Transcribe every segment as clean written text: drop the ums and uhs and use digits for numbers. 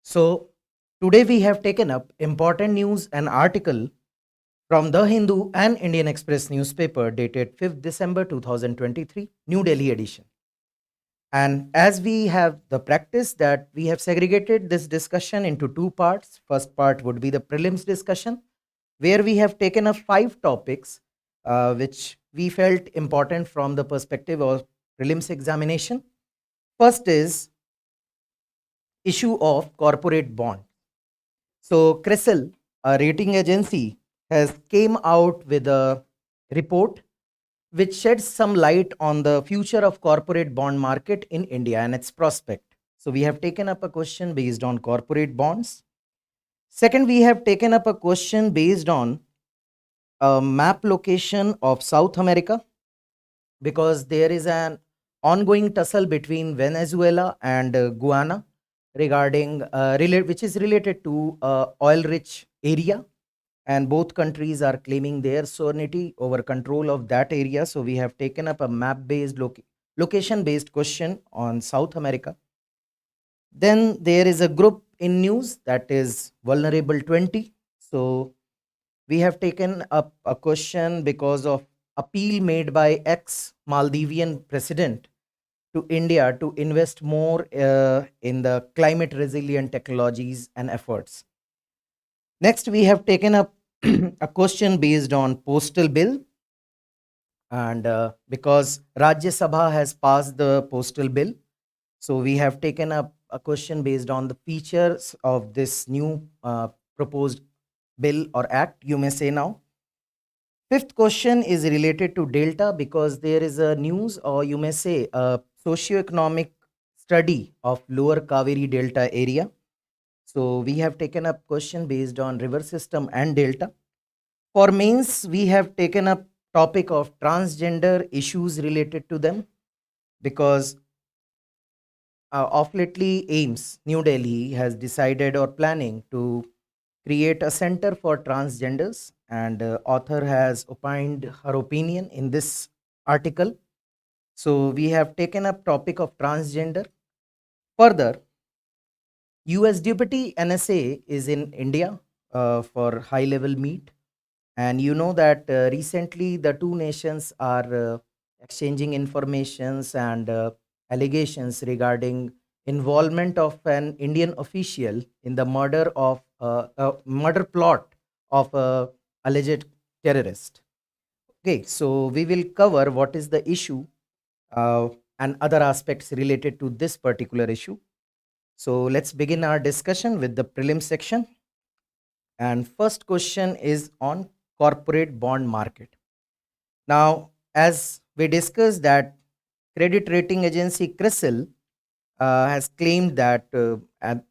So today we have taken up important news and article from The Hindu and Indian Express newspaper dated 5th December 2023, New Delhi edition. And as we have the practice that we have segregated this discussion into two parts. First part would be the prelims discussion, where we have taken up five topics which we felt important from the perspective of prelims examination. First is issue of corporate bond. So CRISIL, a rating agency, has came out with a report which sheds some light on the future of corporate bond market in India and its prospect. So we have taken up a question based on corporate bonds. Second, we have taken up a question based on a map location of South America because there is an ongoing tussle between Venezuela and Guyana regarding which is related to oil-rich area, and both countries are claiming their sovereignty over control of that area. So we have taken up a map-based location-based question on South America. Then there is a group in news that is Vulnerable 20. So we have taken up a question because of appeal made by ex Maldivian president to India to invest more in the climate resilient technologies and efforts. Next, we have taken up a question based on postal bill, and because Rajya Sabha has passed the postal bill, so we have taken up a question based on the features of this new proposed bill or act, you may say now. Fifth question is related to Delta because there is a news, or you may say a socio-economic study of lower Kaveri Delta area. So we have taken up question based on river system and Delta. For mains, we have taken up topic of transgender issues related to them because of lately AIMS, New Delhi, has decided or planning to create a center for transgenders, and author has opined her opinion in this article. So we have taken up topic of transgender. Further, US Deputy NSA is in India for high level meet, and you know that recently the two nations are exchanging informations and allegations regarding involvement of an Indian official in the murder of a murder plot of a alleged terrorist. Okay, so we will cover what is the issue and other aspects related to this particular issue. So let's begin our discussion with the prelim section. And first question is on corporate bond market. Now, as we discussed that credit rating agency CRISIL has claimed that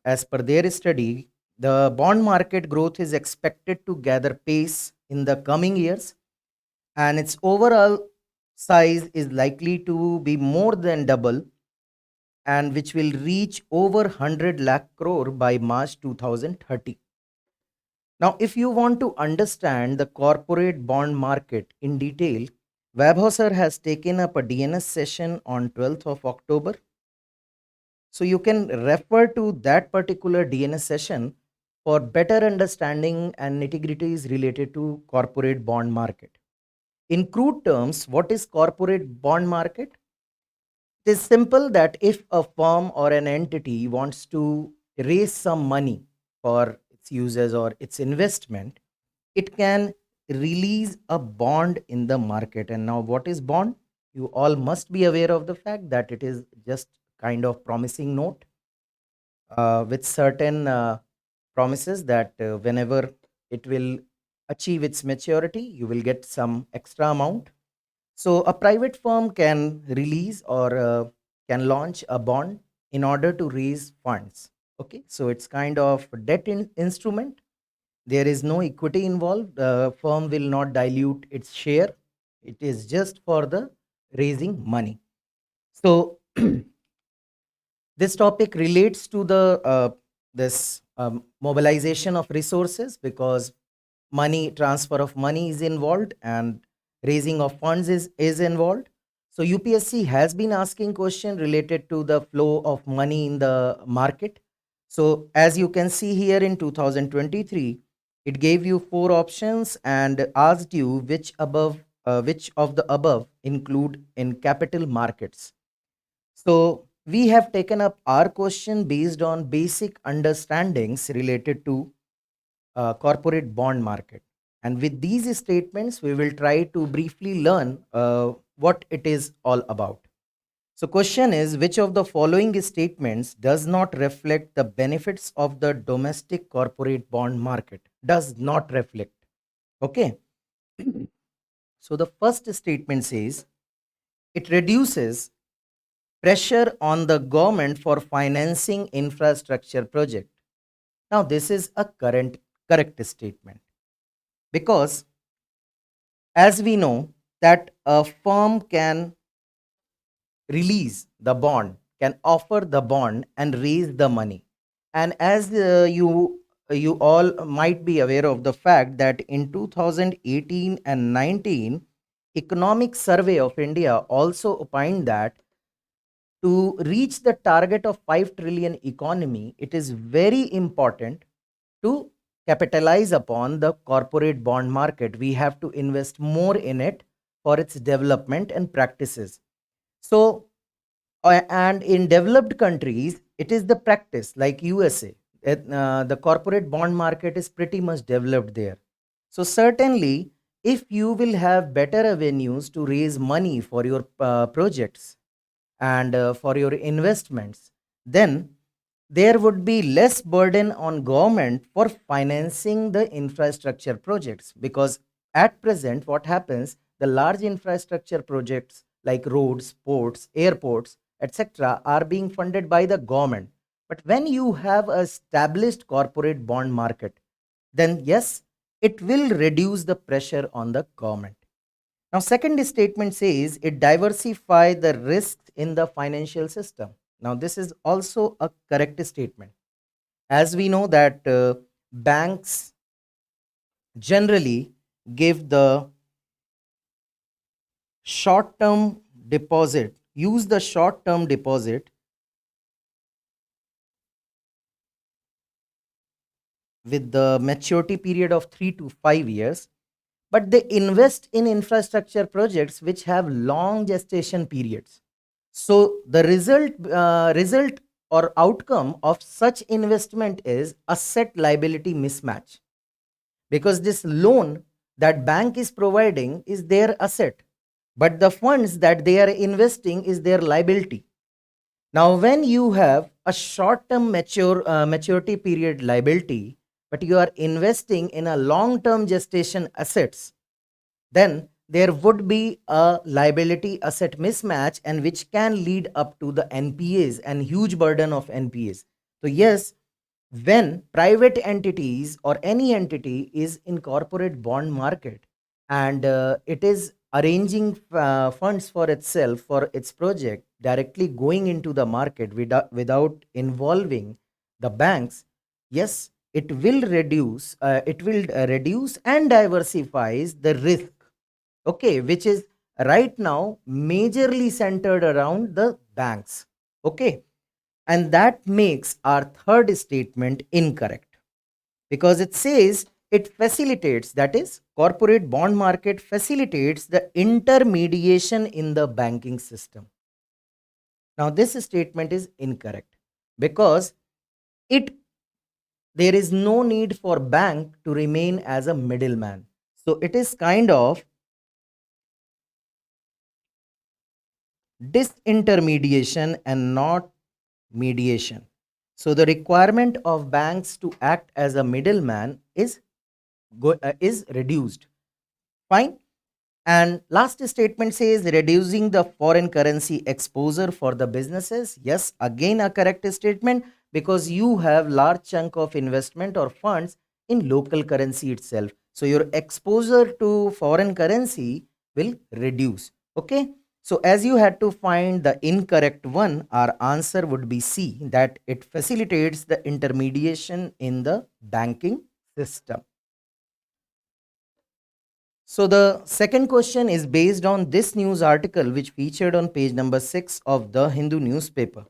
as per their study, the bond market growth is expected to gather pace in the coming years, and its overall size is likely to be more than double, and which will reach over 100 lakh crore by March 2030. Now, if you want to understand the corporate bond market in detail, Webhauser has taken up a DNS session on 12th of October. So you can refer to that particular DNS session for better understanding and nitty-gritties related to corporate bond market. In crude terms, what is corporate bond market? It is simple that if a firm or an entity wants to raise some money for its users or its investment, it can release a bond in the market. And now, what is bond? You all must be aware of the fact that it is just kind of promising note with certain promises that whenever it will achieve its maturity, you will get some extra amount. So a private firm can release or can launch a bond in order to raise funds. Okay, so it's kind of debt instrument. There is no equity involved. The firm will not dilute its share. It is just for the raising money. So this topic relates to the this mobilization of resources because money transfer of money is involved and raising of funds is involved. So UPSC has been asking question related to the flow of money in the market. So as you can see here in 2023, it gave you four options and asked you which of the above include in capital markets. So we have taken up our question based on basic understandings related to corporate bond market. And with these statements, we will try to briefly learn what it is all about. So question is, which of the following statements does not reflect the benefits of the domestic corporate bond market? Does not reflect. Okay. So the first statement says it reduces pressure on the government for financing infrastructure project. Now this is a correct statement, because as we know that a firm can release the bond, can offer the bond and raise the money. And as you all might be aware of the fact that in 2018 and 19, Economic Survey of India also opined that to reach the target of 5 trillion economy, it is very important to capitalize upon the corporate bond market. We have to invest more in it for its development and practices. So and in developed countries, it is the practice like USA. The corporate bond market is pretty much developed there. So certainly, if you will have better avenues to raise money for your projects and for your investments, then there would be less burden on government for financing the infrastructure projects, because at present what happens, the large infrastructure projects like roads, ports, airports, etc., are being funded by the government. But when you have a established corporate bond market, then yes, it will reduce the pressure on the government. Now, second statement says it diversify the risks in the financial system. Now, this is also a correct statement. As we know that banks generally give the short term deposit, use the short term deposit with the maturity period of 3 to 5 years, but they invest in infrastructure projects which have long gestation periods. So the result or outcome of such investment is asset liability mismatch, because this loan that bank is providing is their asset, but the funds that they are investing is their liability. Now when you have a short term maturity period liability, but you are investing in a long term gestation assets, then there would be a liability asset mismatch, and which can lead up to the NPAs and huge burden of NPAs. So yes, when private entities or any entity is in corporate bond market and it is arranging funds for itself for its project directly going into the market without involving the banks, yes, it will reduce and diversifies the risk, okay, which is right now majorly centered around the banks. Okay, and that makes our third statement incorrect, because it says it facilitates, that is, corporate bond market facilitates the intermediation in the banking system. Now, this statement is incorrect, because it there is no need for bank to remain as a middleman. So it is kind of disintermediation and not mediation. So the requirement of banks to act as a middleman is reduced. Fine. And last statement says reducing the foreign currency exposure for the businesses. Yes, again a correct statement, because you have large chunk of investment or funds in local currency itself. So your exposure to foreign currency will reduce. Okay. So as you had to find the incorrect one, our answer would be C, that it facilitates the intermediation in the banking system. So the second question is based on this news article which featured on page number 6 of the Hindu newspaper.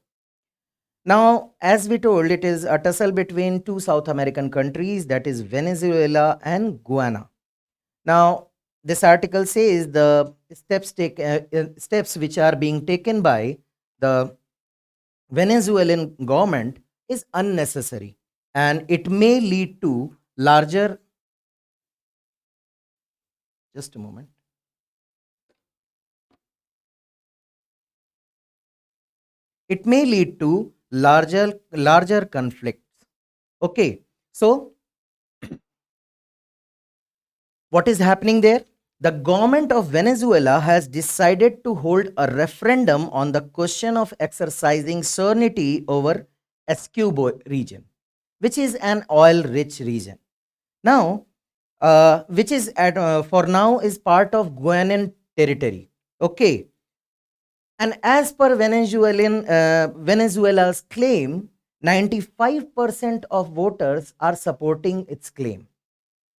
Now, as we told, it is a tussle between two South American countries, that is Venezuela and Guyana. Now, this article says the steps which are being taken by the Venezuelan government is unnecessary, and it may lead to larger. Just a moment. It may lead to larger conflicts. Okay, so what is happening there? The government of Venezuela has decided to hold a referendum on the question of exercising sovereignty over Escubo region, which is an oil-rich region. Now, which is for now is part of Guianan territory. Okay, and as per Venezuela's claim, 95% of voters are supporting its claim.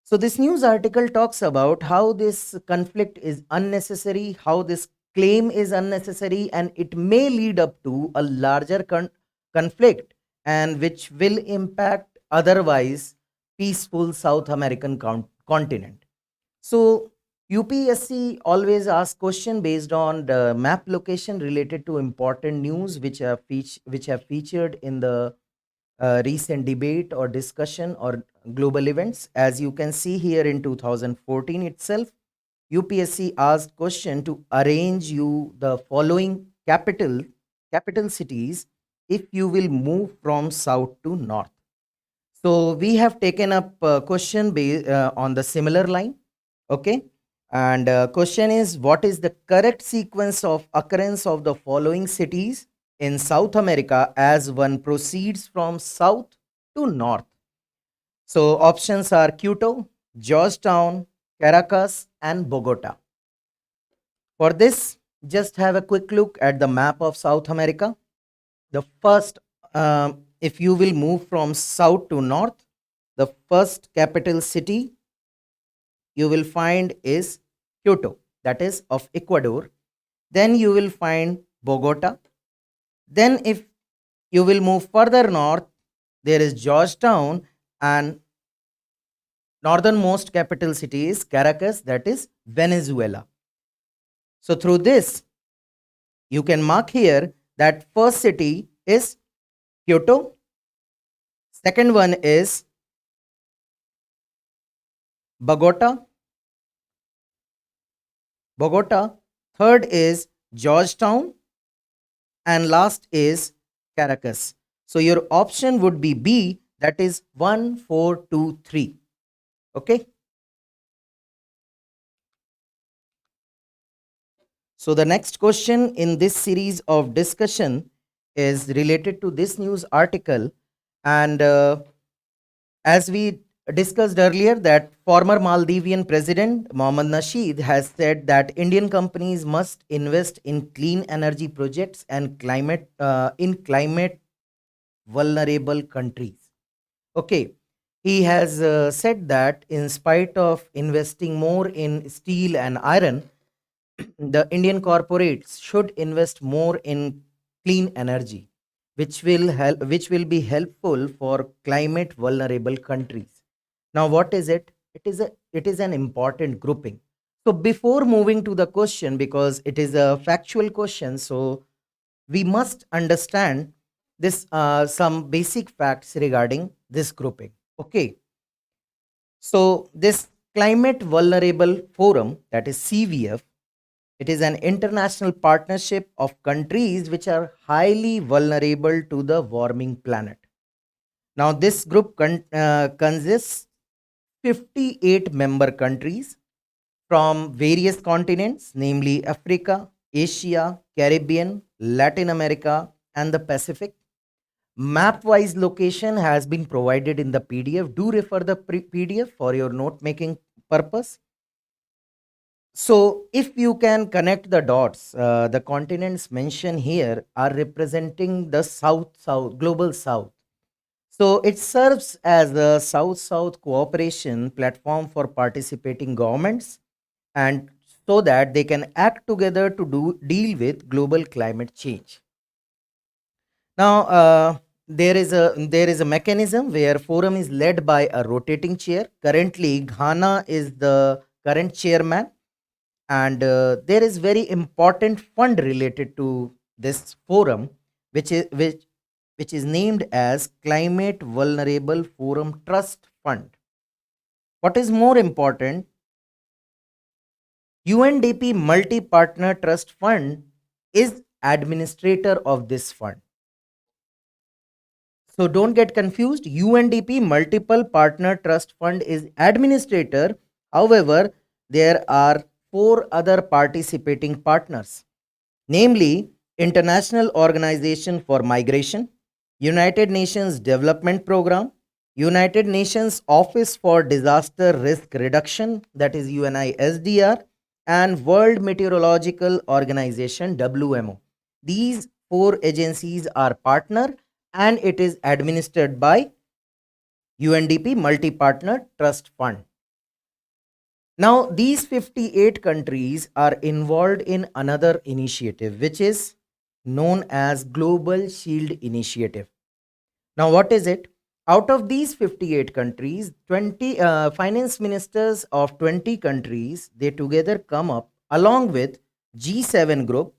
So this news article talks about how this conflict is unnecessary, how this claim is unnecessary, and it may lead up to a larger conflict, and which will impact otherwise peaceful South American continent. So UPSC always asks question based on the map location related to important news which have featured in the recent debate or discussion or global events. As you can see here in 2014 itself, UPSC asked question to arrange you the following capital cities if you will move from south to north. So we have taken up a question on the similar line. Okay. And question is, what is the correct sequence of occurrence of the following cities in South America as one proceeds from south to north? So options are Quito, Georgetown, Caracas, and Bogota. For this, just have a quick look at the map of South America. The first, if you will move from south to north, the first capital city you will find is Quito, that is of Ecuador. Then you will find Bogota. Then, if you will move further north, there is Georgetown, and northernmost capital city is Caracas, that is Venezuela. So, through this, you can mark here that first city is Kyoto, second one is Bogota, third is Georgetown, and last is Caracas. So your option would be B, that is 1, 4, 2, 3. Okay. So the next question in this series of discussion is related to this news article, and as we discussed earlier, that former Maldivian president Mohammad Nasheed has said that Indian companies must invest in clean energy projects and climate vulnerable countries. Okay, he has said that in spite of investing more in steel and iron, the Indian corporates should invest more in clean energy, which will be helpful for climate vulnerable countries. Now, what is it? It is an important grouping. So before moving to the question, because it is a factual question, so we must understand this some basic facts regarding this grouping. Okay. So this climate vulnerable forum, that is CVF, it is an international partnership of countries which are highly vulnerable to the warming planet. Now, this group consists 58 member countries from various continents, namely Africa, Asia, Caribbean, Latin America, and the Pacific. Map-wise location has been provided in the PDF. Do refer the PDF for your note-making purpose. So, if you can connect the dots, the continents mentioned here are representing the global South. So it serves as a South-South cooperation platform for participating governments, and so that they can act together to deal with global climate change. Now, there is a mechanism where forum is led by a rotating chair. Currently, Ghana is the current chairman, and there is very important fund related to this forum, which is named as Climate Vulnerable Forum Trust Fund. What is more important, UNDP Multi Partner Trust Fund is administrator of this fund. So don't get confused. UNDP Multiple Partner Trust Fund is administrator. However, there are four other participating partners, namely International Organization for Migration, United Nations Development Program, United Nations Office for Disaster Risk Reduction, that is UNISDR, and World Meteorological Organization, WMO. These four agencies are partner, and it is administered by UNDP Multi Partner Trust Fund. Now, these 58 countries are involved in another initiative, which is known as Global Shield Initiative. Now, what is it? Out of these 58 countries, 20 finance ministers of 20 countries, they together come up along with G7 group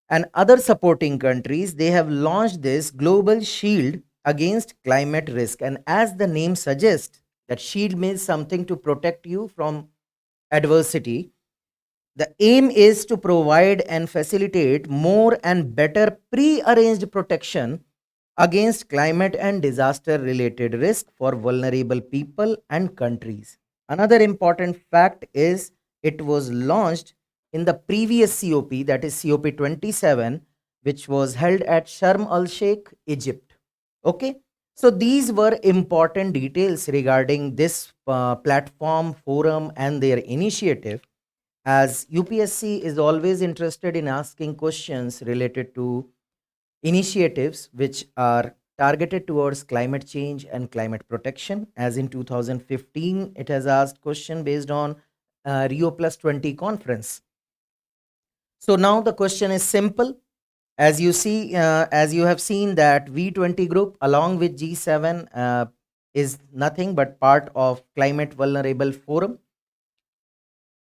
and other supporting countries. They have launched this Global Shield against climate risk. And as the name suggests, that shield means something to protect you from adversity. The aim is to provide and facilitate more and better pre-arranged protection against climate and disaster related risk for vulnerable people and countries. Another important fact is it was launched in the previous COP, that is COP 27, which was held at Sharm el Sheikh, Egypt. Okay, so these were important details regarding this platform, forum, and their initiative, as UPSC is always interested in asking questions related to initiatives which are targeted towards climate change and climate protection. As in 2015, it has asked question based on Rio Plus 20 conference. So now the question is simple. As you see, as you have seen that V20 group along with G7 is nothing but part of Climate Vulnerable Forum.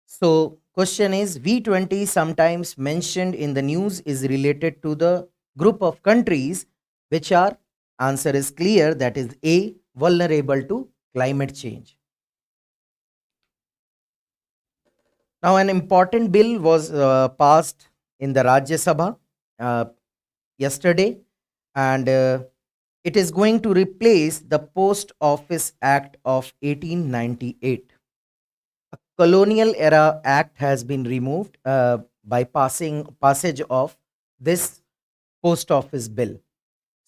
So question is, V20 sometimes mentioned in the news is related to the group of countries which are, answer is clear, that is A, vulnerable to climate change. Now an important bill was passed in the Rajya Sabha yesterday, and it is going to replace the Post Office Act of 1898. A colonial era act has been removed by passage of this post office bill.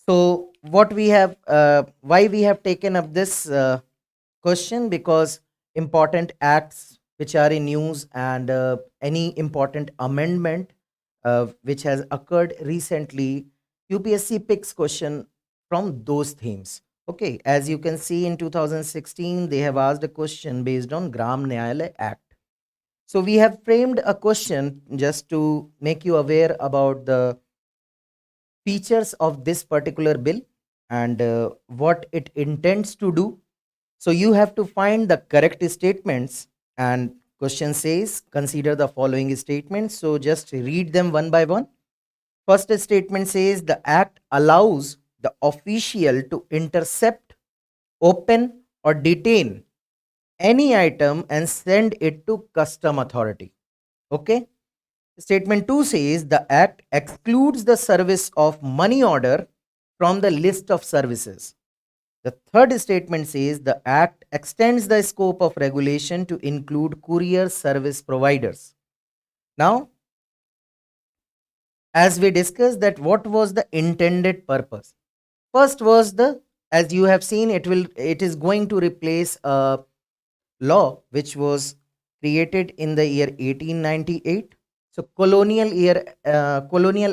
So what we have, why we have taken up this question, because important acts which are in news and any important amendment which has occurred recently, UPSC picks question from those themes. Okay, as you can see in 2016, they have asked a question based on Gram Nyayalaya Act. So we have framed a question just to make you aware about the features of this particular bill and what it intends to do. So you have to find the correct statements, and question says consider the following statements. So just read them one by one. First statement says the act allows the official to intercept, open, or detain any item and send it to custom authority. Okay. Statement 2 says the act excludes the service of money order from the list of services. The third statement says the act extends the scope of regulation to include courier service providers. Now, as we discussed, that what was the intended purpose? First was the, as you have seen, it is going to replace a law which was created in the year 1898. So colonial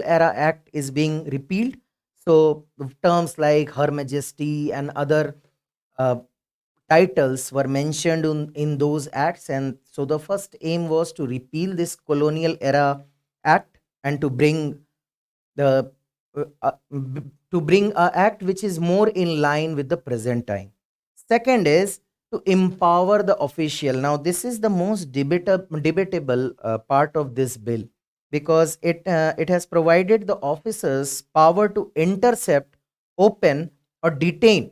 era act is being repealed. So terms like Her Majesty and other uh, titles were mentioned in those acts, and so the first aim was to repeal this colonial era act and to bring the to bring a act which is more in line with the present time. Second is to empower the official. Now this is the most debatable part of this bill, because it has provided the officers power to intercept, open, or detain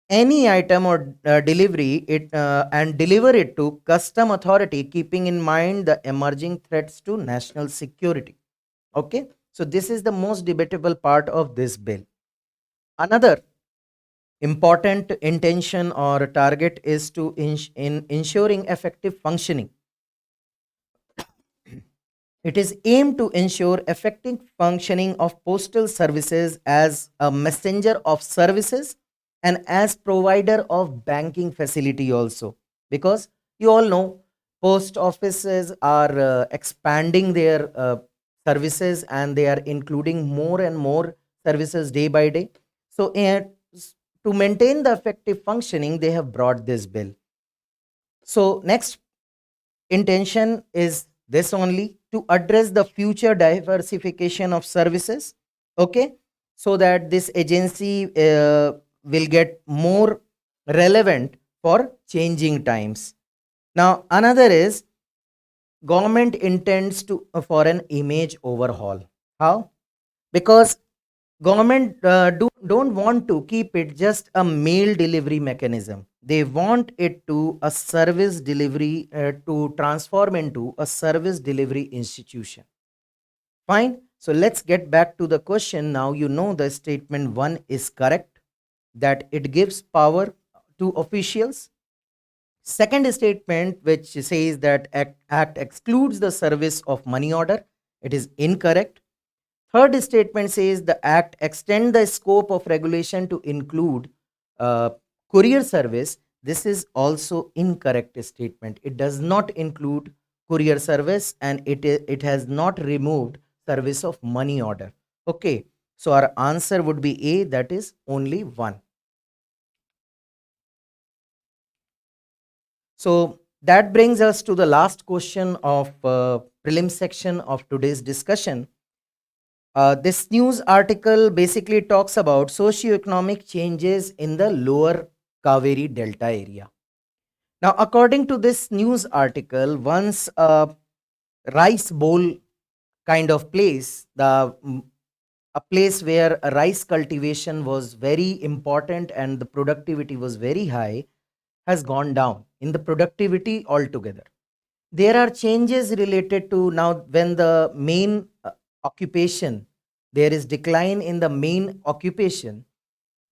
any item or delivery it and deliver it to custom authority, keeping in mind the emerging threats to national security. Okay, so this is the most debatable part of this bill. Another important intention or target is to in ensuring effective functioning. It is aimed to ensure effective functioning of postal services as a messenger of services and as provider of banking facility also, because you all know post offices are expanding their services, and they are including more and more services day by day. So to maintain the effective functioning, they have brought this bill. So next intention is this only, to address the future diversification of services. Okay, so that this agency will get more relevant for changing times. Now another is government intends to for an image overhaul. How? Because government don't want to keep it just a mail delivery mechanism. They want it to a service delivery, to transform into a service delivery institution. Fine, so let's get back to the question. Now you know the statement 1 is correct, that it gives power to officials. Second statement, which says that act excludes the service of money order, it is incorrect. Third statement says the act extend the scope of regulation to include uh, courier service. This is also incorrect statement. It does not include courier service, and it has not removed service of money order. Okay, so our answer would be A, that is only one. So that brings us to the last question of prelim section of today's discussion. This news article basically talks about socioeconomic changes in the lower Kaveri Delta area. Now, according to this news article, once a rice bowl kind of place, a place where a rice cultivation was very important and the productivity was very high, has gone down in the productivity altogether. There are changes related to now when the main occupation, there is decline in the main occupation.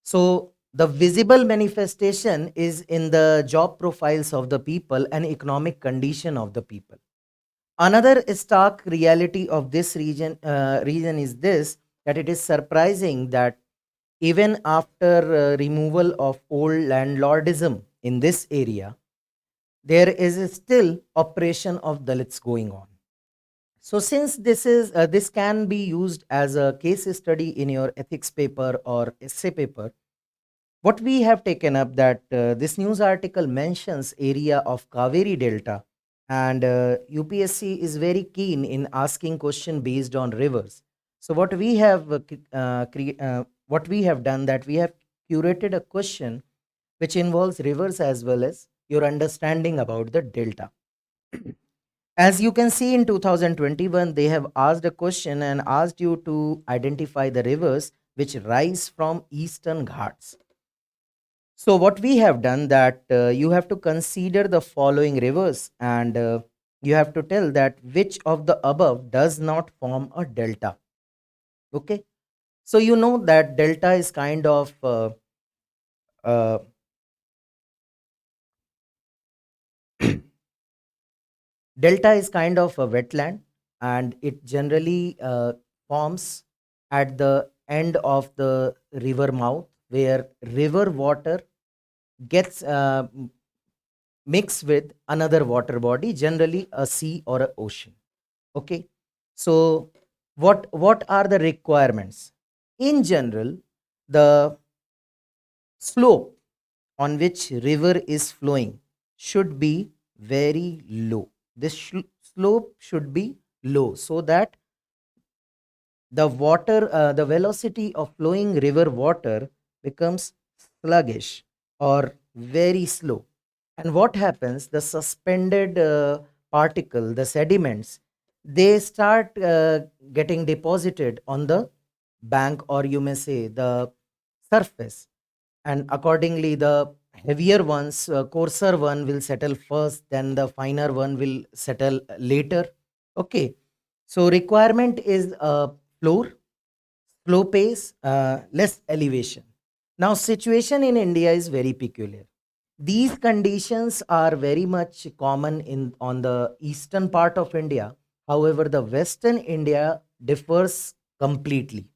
So the visible manifestation is in the job profiles of the people and economic condition of the people. Another stark reality of this region is this, that it is surprising that even after removal of old landlordism in this area, there is still oppression of Dalits going on. So since this can be used as a case study in your ethics paper or essay paper, what we have taken up that this news article mentions area of Kaveri Delta, and UPSC is very keen in asking question based on rivers. So what we have done, that we have curated a question which involves rivers as well as your understanding about the delta. As you can see, in 2021, they have asked a question and asked you to identify the rivers which rise from eastern ghats. So what we have done, that you have to consider the following rivers, and you have to tell that which of the above does not form a delta. Okay, so you know that delta is kind of uh, delta is kind of a wetland, and it generally forms at the end of the river mouth, where river water gets mixed with another water body, generally a sea or an ocean. Okay, so what are the requirements? In general, the slope on which river is flowing should be very low. This slope should be low, so that the velocity of flowing river water becomes sluggish or very slow. And what happens? The suspended particle, the sediments, they start getting deposited on the bank, or you may say the surface. And accordingly, the heavier ones, coarser one will settle first, then the finer one will settle later. Okay. So requirement is floor, slow pace, less elevation. Now, situation in India is very peculiar. These conditions are very much common in on the eastern part of India. However, the western India differs completely.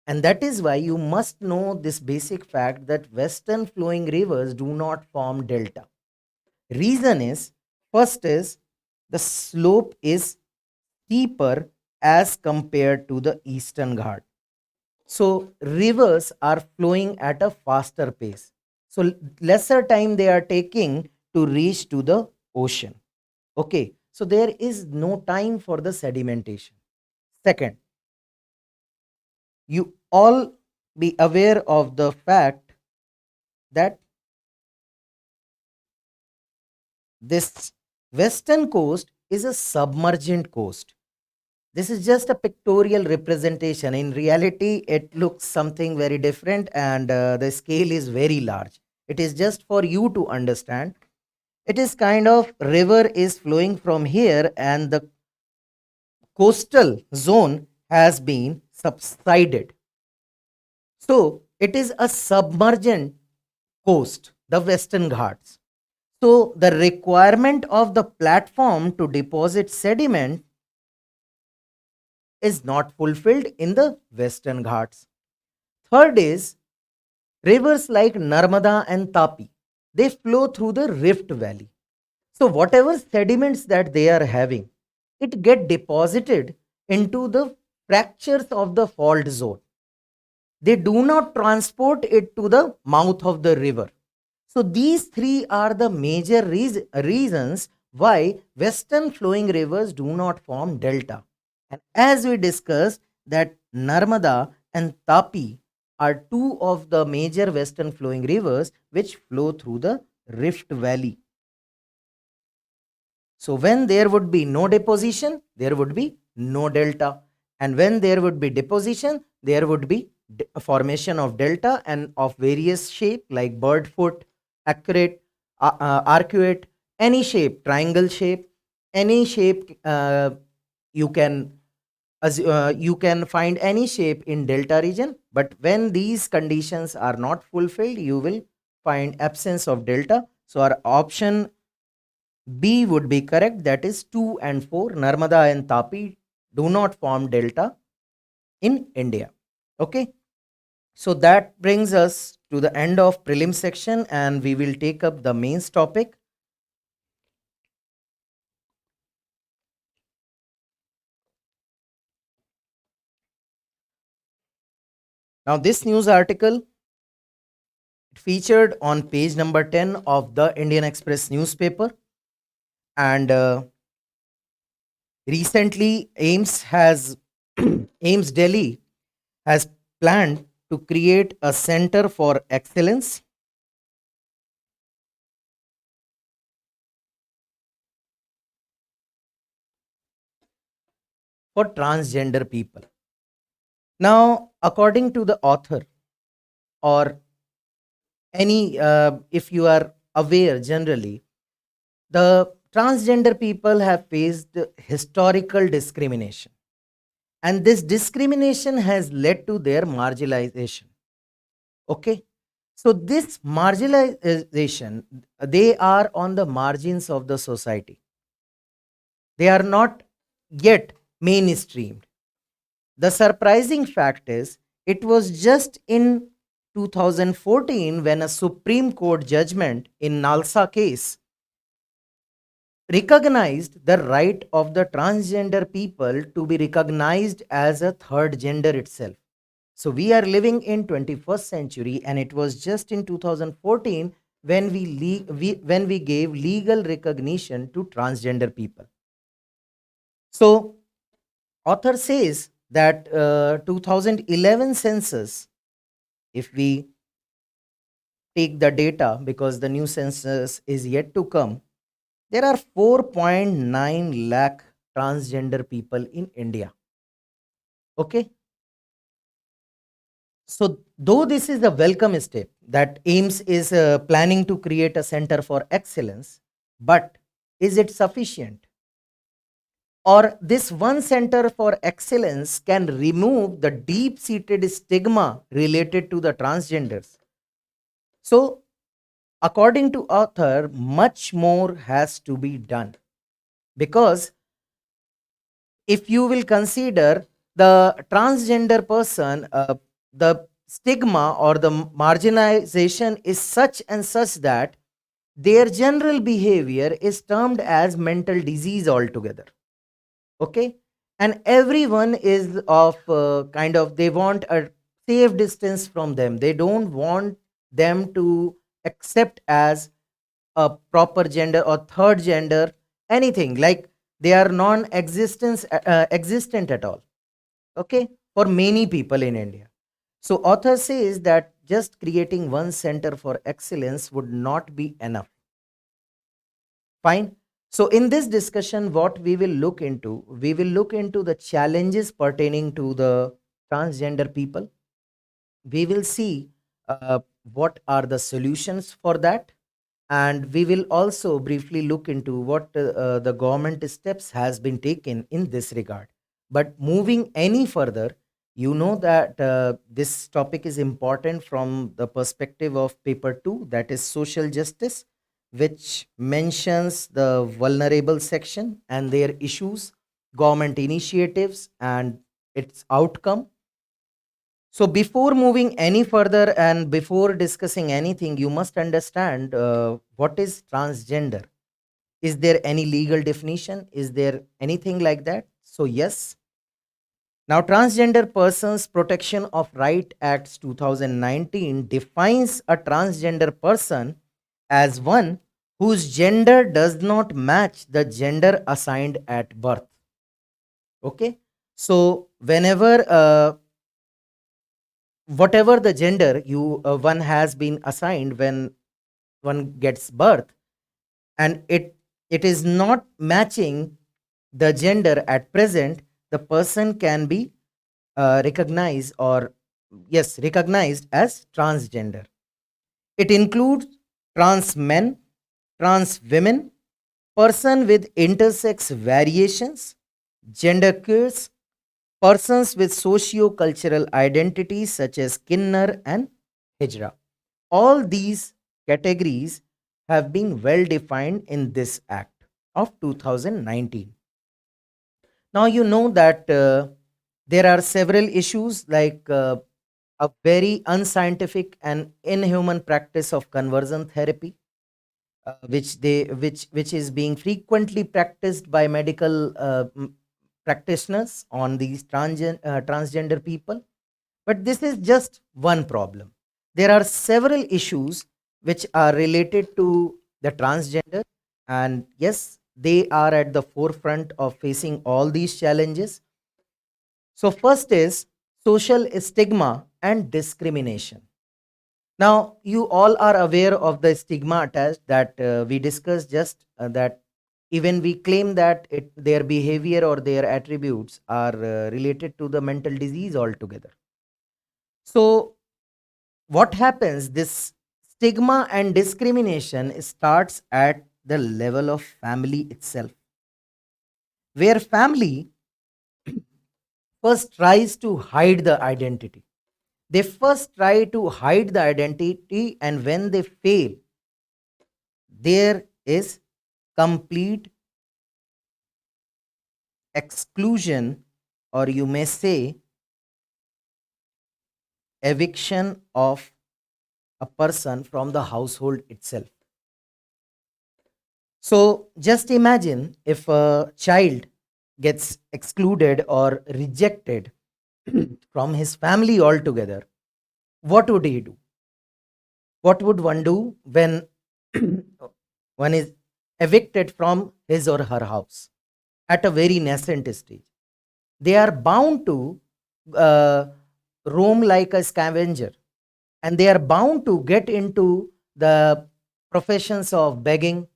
And that is why you must know this basic fact that western flowing rivers do not form delta. Reason is, first is the slope is steeper as compared to the eastern Ghat. So rivers are flowing at a faster pace. So lesser time they are taking to reach to the ocean. Okay. So there is no time for the sedimentation. Second, you all be aware of the fact that this western coast is a submergent coast. This is just a pictorial representation. In reality, it looks something very different, and the scale is very large. It is just for you to understand. It is kind of river is flowing from here, and the coastal zone has been subsided. So it is a submergent coast, the Western Ghats. So the requirement of the platform to deposit sediment is not fulfilled in the Western Ghats. Third is rivers like Narmada and Tapi. They flow through the Rift Valley. So whatever sediments that they are having, it get deposited into the fractures of the fault zone. They do not transport it to the mouth of the river. So these three are the major reasons why western flowing rivers do not form delta. And as we discussed that Narmada and Tapi are two of the major western flowing rivers which flow through the Rift Valley. So when there would be no deposition, there would be no delta. And when there would be deposition, there would be formation of delta and of various shape like bird foot, accurate, arcuate, any shape, triangle shape, any shape you can you can find any shape in delta region. But when these conditions are not fulfilled, you will find absence of delta. So our option B would be correct. That is 2 and 4. Narmada and Tapi do not form delta in India. Okay. So that brings us to the end of prelim section, and we will take up the mains topic. Now this news article featured on page number 10 of the Indian Express newspaper, and recently AIMS Delhi has planned to create a center for excellence for transgender people. Now, according to the author, or any, if you are aware generally, the transgender people have faced historical discrimination, and this discrimination has led to their marginalization. Okay. So this marginalization, they are on the margins of the society. They are not yet mainstreamed. The surprising fact is, it was just in 2014 when a Supreme Court judgment in Nalsa case recognized the right of the transgender people to be recognized as a third gender itself. So we are living in 21st century, and it was just in 2014 when when we gave legal recognition to transgender people. So author says that 2011 census, if we take the data, because the new census is yet to come, there are 4.9 lakh transgender people in India. Okay. So, though this is a welcome step that AIMS is planning to create a center for excellence, but is it sufficient? Or this one center for excellence can remove the deep seated stigma related to the transgenders? So, according to author, much more has to be done, because if you will consider the transgender person, the stigma or the marginalization is such and such that their general behavior is termed as mental disease altogether. Okay. And everyone is of kind of, they want a safe distance from them, they don't want them to accept as a proper gender or third gender, anything like they are existent at all. Okay, for many people in India. So author says that just creating one center for excellence would not be enough. Fine. So in this discussion, what we will look into, we will look into the challenges pertaining to the transgender people. We will see what are the solutions for that, and we will also briefly look into what the government steps has been taken in this regard. But moving any further, you know that this topic is important from the perspective of paper 2, that is social justice, which mentions the vulnerable section and their issues, government initiatives and its outcome. So, before moving any further and before discussing anything, you must understand what is transgender. Is there any legal definition? Is there anything like that? So, yes. Now, Transgender Persons Protection of Right Acts 2019 defines a transgender person as one whose gender does not match the gender assigned at birth. Okay. So, whenever whatever the gender you one has been assigned when one gets birth, and it is not matching the gender at present, the person can be recognized, or yes, recognized as transgender. It includes trans men, trans women, person with intersex variations, gender queers, persons with socio-cultural identities such as Kinnar and Hijra. All these categories have been well defined in this Act of 2019. Now, you know that there are several issues like a very unscientific and inhuman practice of conversion therapy, which is being frequently practiced by medical practitioners on these transgender people. But this is just one problem. There are several issues which are related to the transgender, and yes, they are at the forefront of facing all these challenges. So, first is social stigma and discrimination. Now, you all are aware of the stigma attached that we discussed, just that even we claim that their behavior or their attributes are related to the mental disease altogether. So, what happens? This stigma and discrimination starts at the level of family itself, where family first tries to hide the identity. They first try to hide the identity, and when they fail, there is complete exclusion, or you may say eviction of a person from the household itself. So just imagine if a child gets excluded or rejected from his family altogether, what would he do? What would one do when one is evicted from his or her house at a very nascent stage? They are bound to uh, roam like a scavenger, and they are bound to get into the professions of begging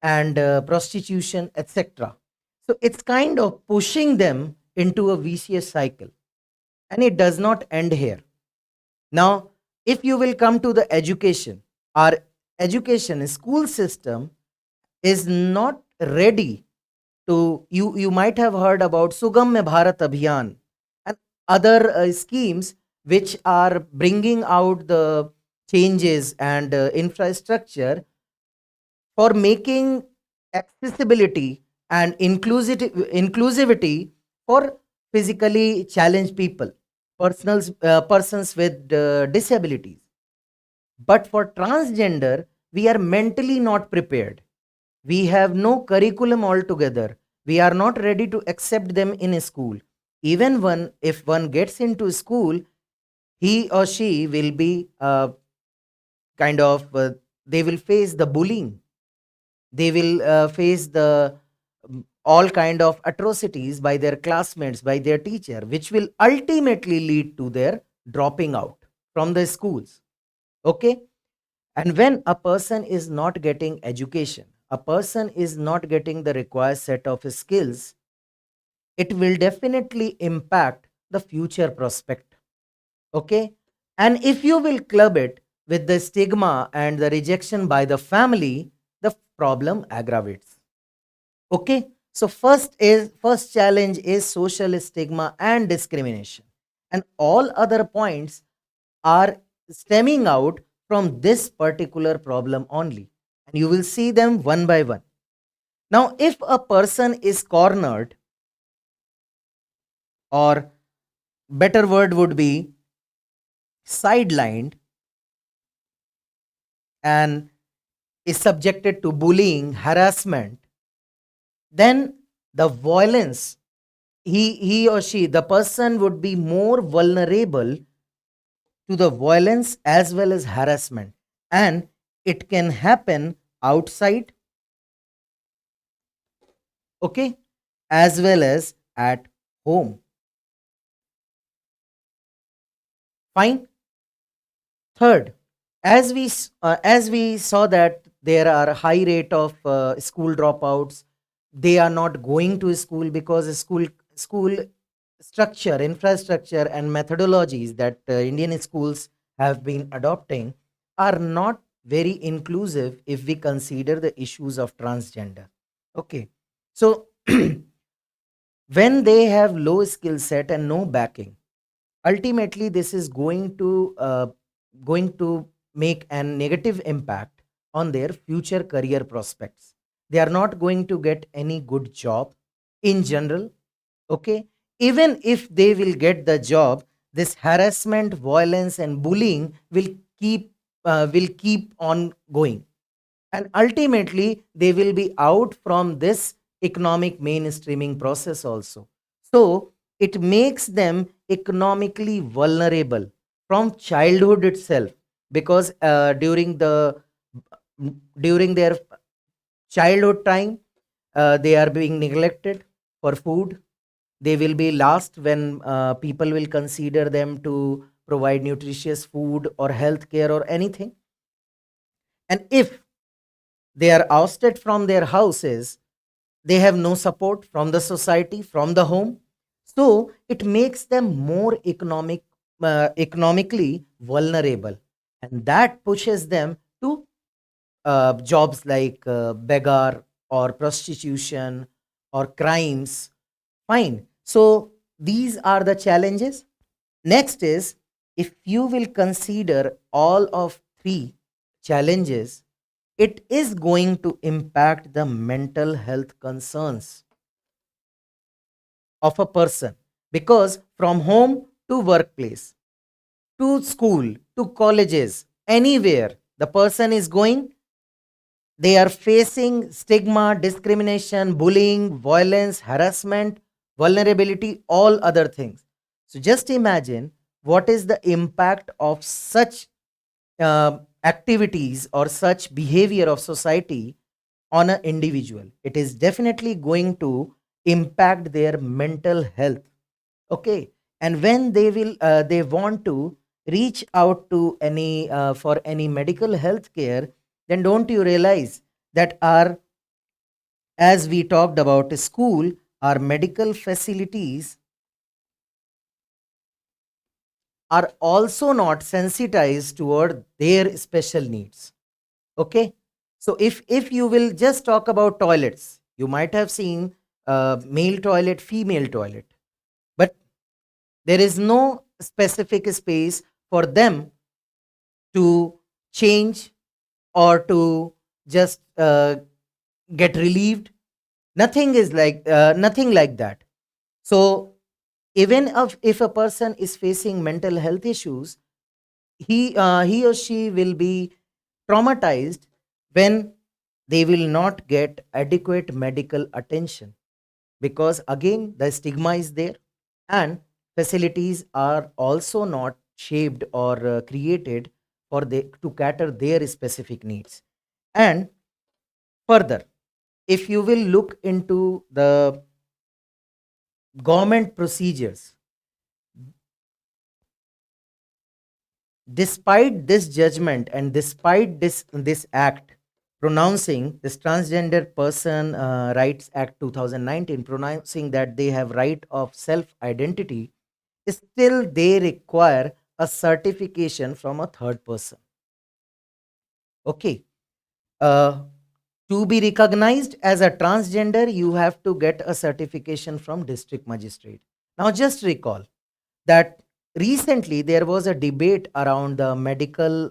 and prostitution, etc. So it's kind of pushing them into a vicious cycle, and it does not end here. Now, if you will come to the education, our education school system is not ready to. You might have heard about Sugamya Bharat Abhiyan and other schemes which are bringing out the changes and infrastructure for making accessibility and inclusivity for physically challenged people, persons with disabilities. But for transgender, we are mentally not prepared. We have no curriculum altogether. We are not ready to accept them in a school. Even one, if one gets into school, he or she will be kind of, they will face the bullying. They will face the all kind of atrocities by their classmates, by their teacher, which will ultimately lead to their dropping out from the schools. Okay. And when a person is not getting education, a person is not getting the required set of skills, it will definitely impact the future prospect. Okay. And if you will club it with the stigma and the rejection by the family, the problem aggravates. Okay. So first challenge is social stigma and discrimination. And all other points are stemming out from this particular problem only. And you will see them one by one. Now, if a person is cornered, or better word would be sidelined, and is subjected to bullying, harassment, then the violence, he or she, the person would be more vulnerable to the violence as well as harassment. And it can happen outside, okay, as well as at home. Fine. Third, as we saw that there are a high rate of school dropouts. They are not going to school because school structure, infrastructure, and methodologies that Indian schools have been adopting are not very inclusive if we consider the issues of transgender. Okay, so when they have low skill set and no backing, ultimately this is going to make a negative impact on their future career prospects. They are not going to get any good job in general. Okay, even if they will get the job, this harassment, violence, and bullying will keep on going, and ultimately they will be out from this economic mainstreaming process also. So it makes them economically vulnerable from childhood itself, because during their childhood time, they are being neglected for food. They will be last when people will consider them to provide nutritious food or health care or anything. And if they are ousted from their houses, they have no support from the society, from the home. So it makes them more economically vulnerable, and that pushes them to jobs like beggar or prostitution or crimes. Fine. So these are the challenges. Next is, if you will consider all of three challenges, it is going to impact the mental health concerns of a person, because from home to workplace, to school, to colleges, anywhere the person is going, they are facing stigma, discrimination, bullying, violence, harassment, vulnerability, all other things. So just imagine what is the impact of such activities or such behavior of society on an individual. It is definitely going to impact their mental health. Okay. and when they want to reach out to any for any medical health care, then don't you realize that our, as we talked about school, our medical facilities are also not sensitized toward their special needs. Okay, so if you will just talk about toilets, you might have seen male toilet, female toilet, but there is no specific space for them to change or to just get relieved. Nothing is like nothing like that. So even if a person is facing mental health issues, he or she will be traumatized when they will not get adequate medical attention, because again the stigma is there, and facilities are also not shaped or created for they to cater their specific needs. And further, if you will look into the government procedures, despite this judgment and despite this act pronouncing this Transgender Person Rights Act 2019, pronouncing that they have right of self identity, still they require a certification from a third person. Okay, uh, to be recognized as a transgender, you have to get a certification from district magistrate. Now just recall that recently there was a debate around the medical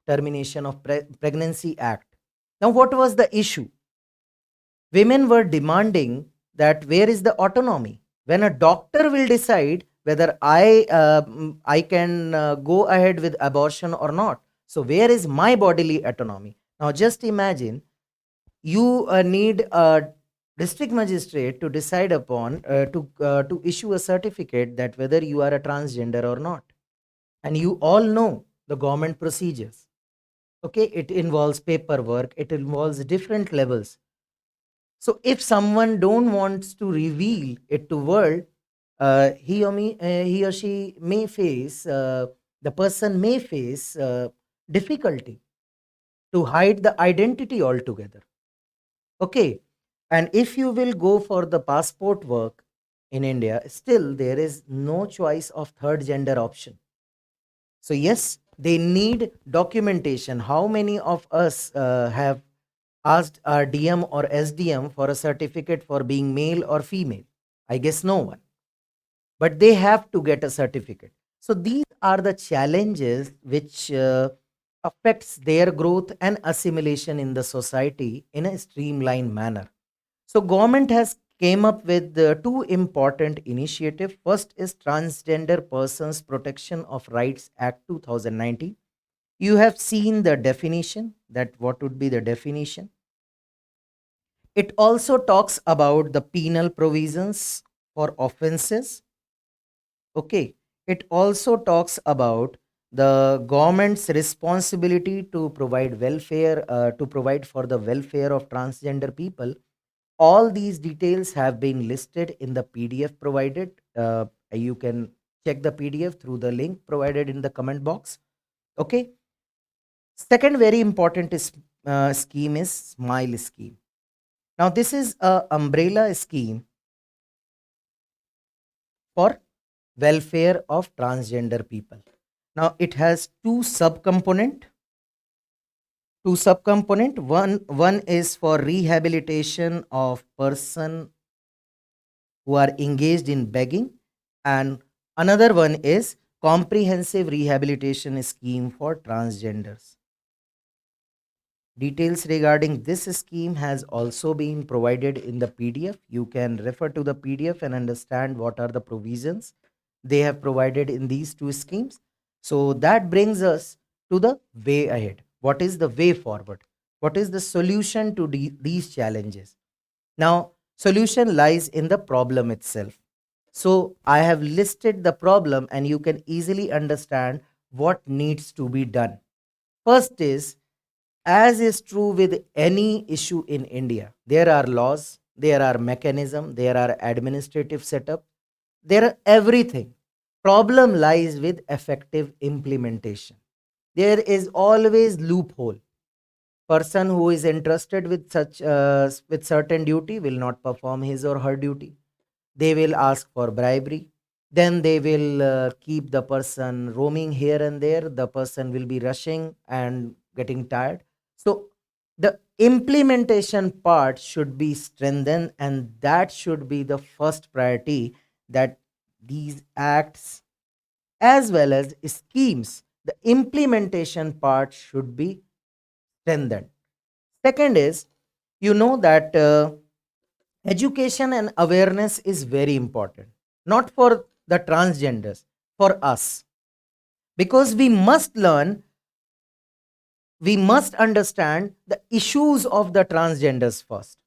termination of pregnancy act. Now what was the issue? Women were demanding that where is the autonomy when a doctor will decide whether I can go ahead with abortion or not. So where is my bodily autonomy? Now just imagine, you need a district magistrate to decide upon to issue a certificate that whether you are a transgender or not. And you all know the government procedures. Okay, it involves paperwork, it involves different levels. So if someone don't wants to reveal it to world, he or she may face the person may face difficulty to hide the identity altogether. Okay. And if you will go for the passport work in India, still there is no choice of third gender option. So, yes, they need documentation. How many of us have asked our DM or SDM for a certificate for being male or female? I guess no one. But they have to get a certificate. So, these are the challenges which affects their growth and assimilation in the society in a streamlined manner. So government has came up with two important initiatives. First is Transgender Persons Protection of Rights Act 2019. You have seen the definition, that what would be the definition. It also talks about the penal provisions for offenses. Okay. It also talks about the government's responsibility to provide welfare, to provide for the welfare of transgender people. All these details have been listed in the PDF provided. You can check the PDF through the link provided in the comment box. Okay. Second very important scheme is Smile scheme. Now this is a umbrella scheme for welfare of transgender people. Now it has two subcomponent. One is for rehabilitation of person who are engaged in begging, and another one is comprehensive rehabilitation scheme for transgenders. Details regarding this scheme has also been provided in the PDF. You can refer to the PDF and understand what are the provisions they have provided in these two schemes. So that brings us to the way ahead. What is the way forward? What is the solution to these challenges? Now, solution lies in the problem itself. So, I have listed the problem and you can easily understand what needs to be done. First is, as is true with any issue in India, there are laws, there are mechanism, there are administrative setup, there are everything. Problem lies with effective implementation. There is always loophole. Person who is entrusted with such with certain duty will not perform his or her duty. They will ask for bribery. Then they will keep the person roaming here and there. The person will be rushing and getting tired. So the implementation part should be strengthened, and that should be the first priority, that these acts as well as schemes, the implementation part should be strengthened. Second is, you know that education and awareness is very important, not for the transgenders, for us, because we must learn, we must understand the issues of the transgenders first.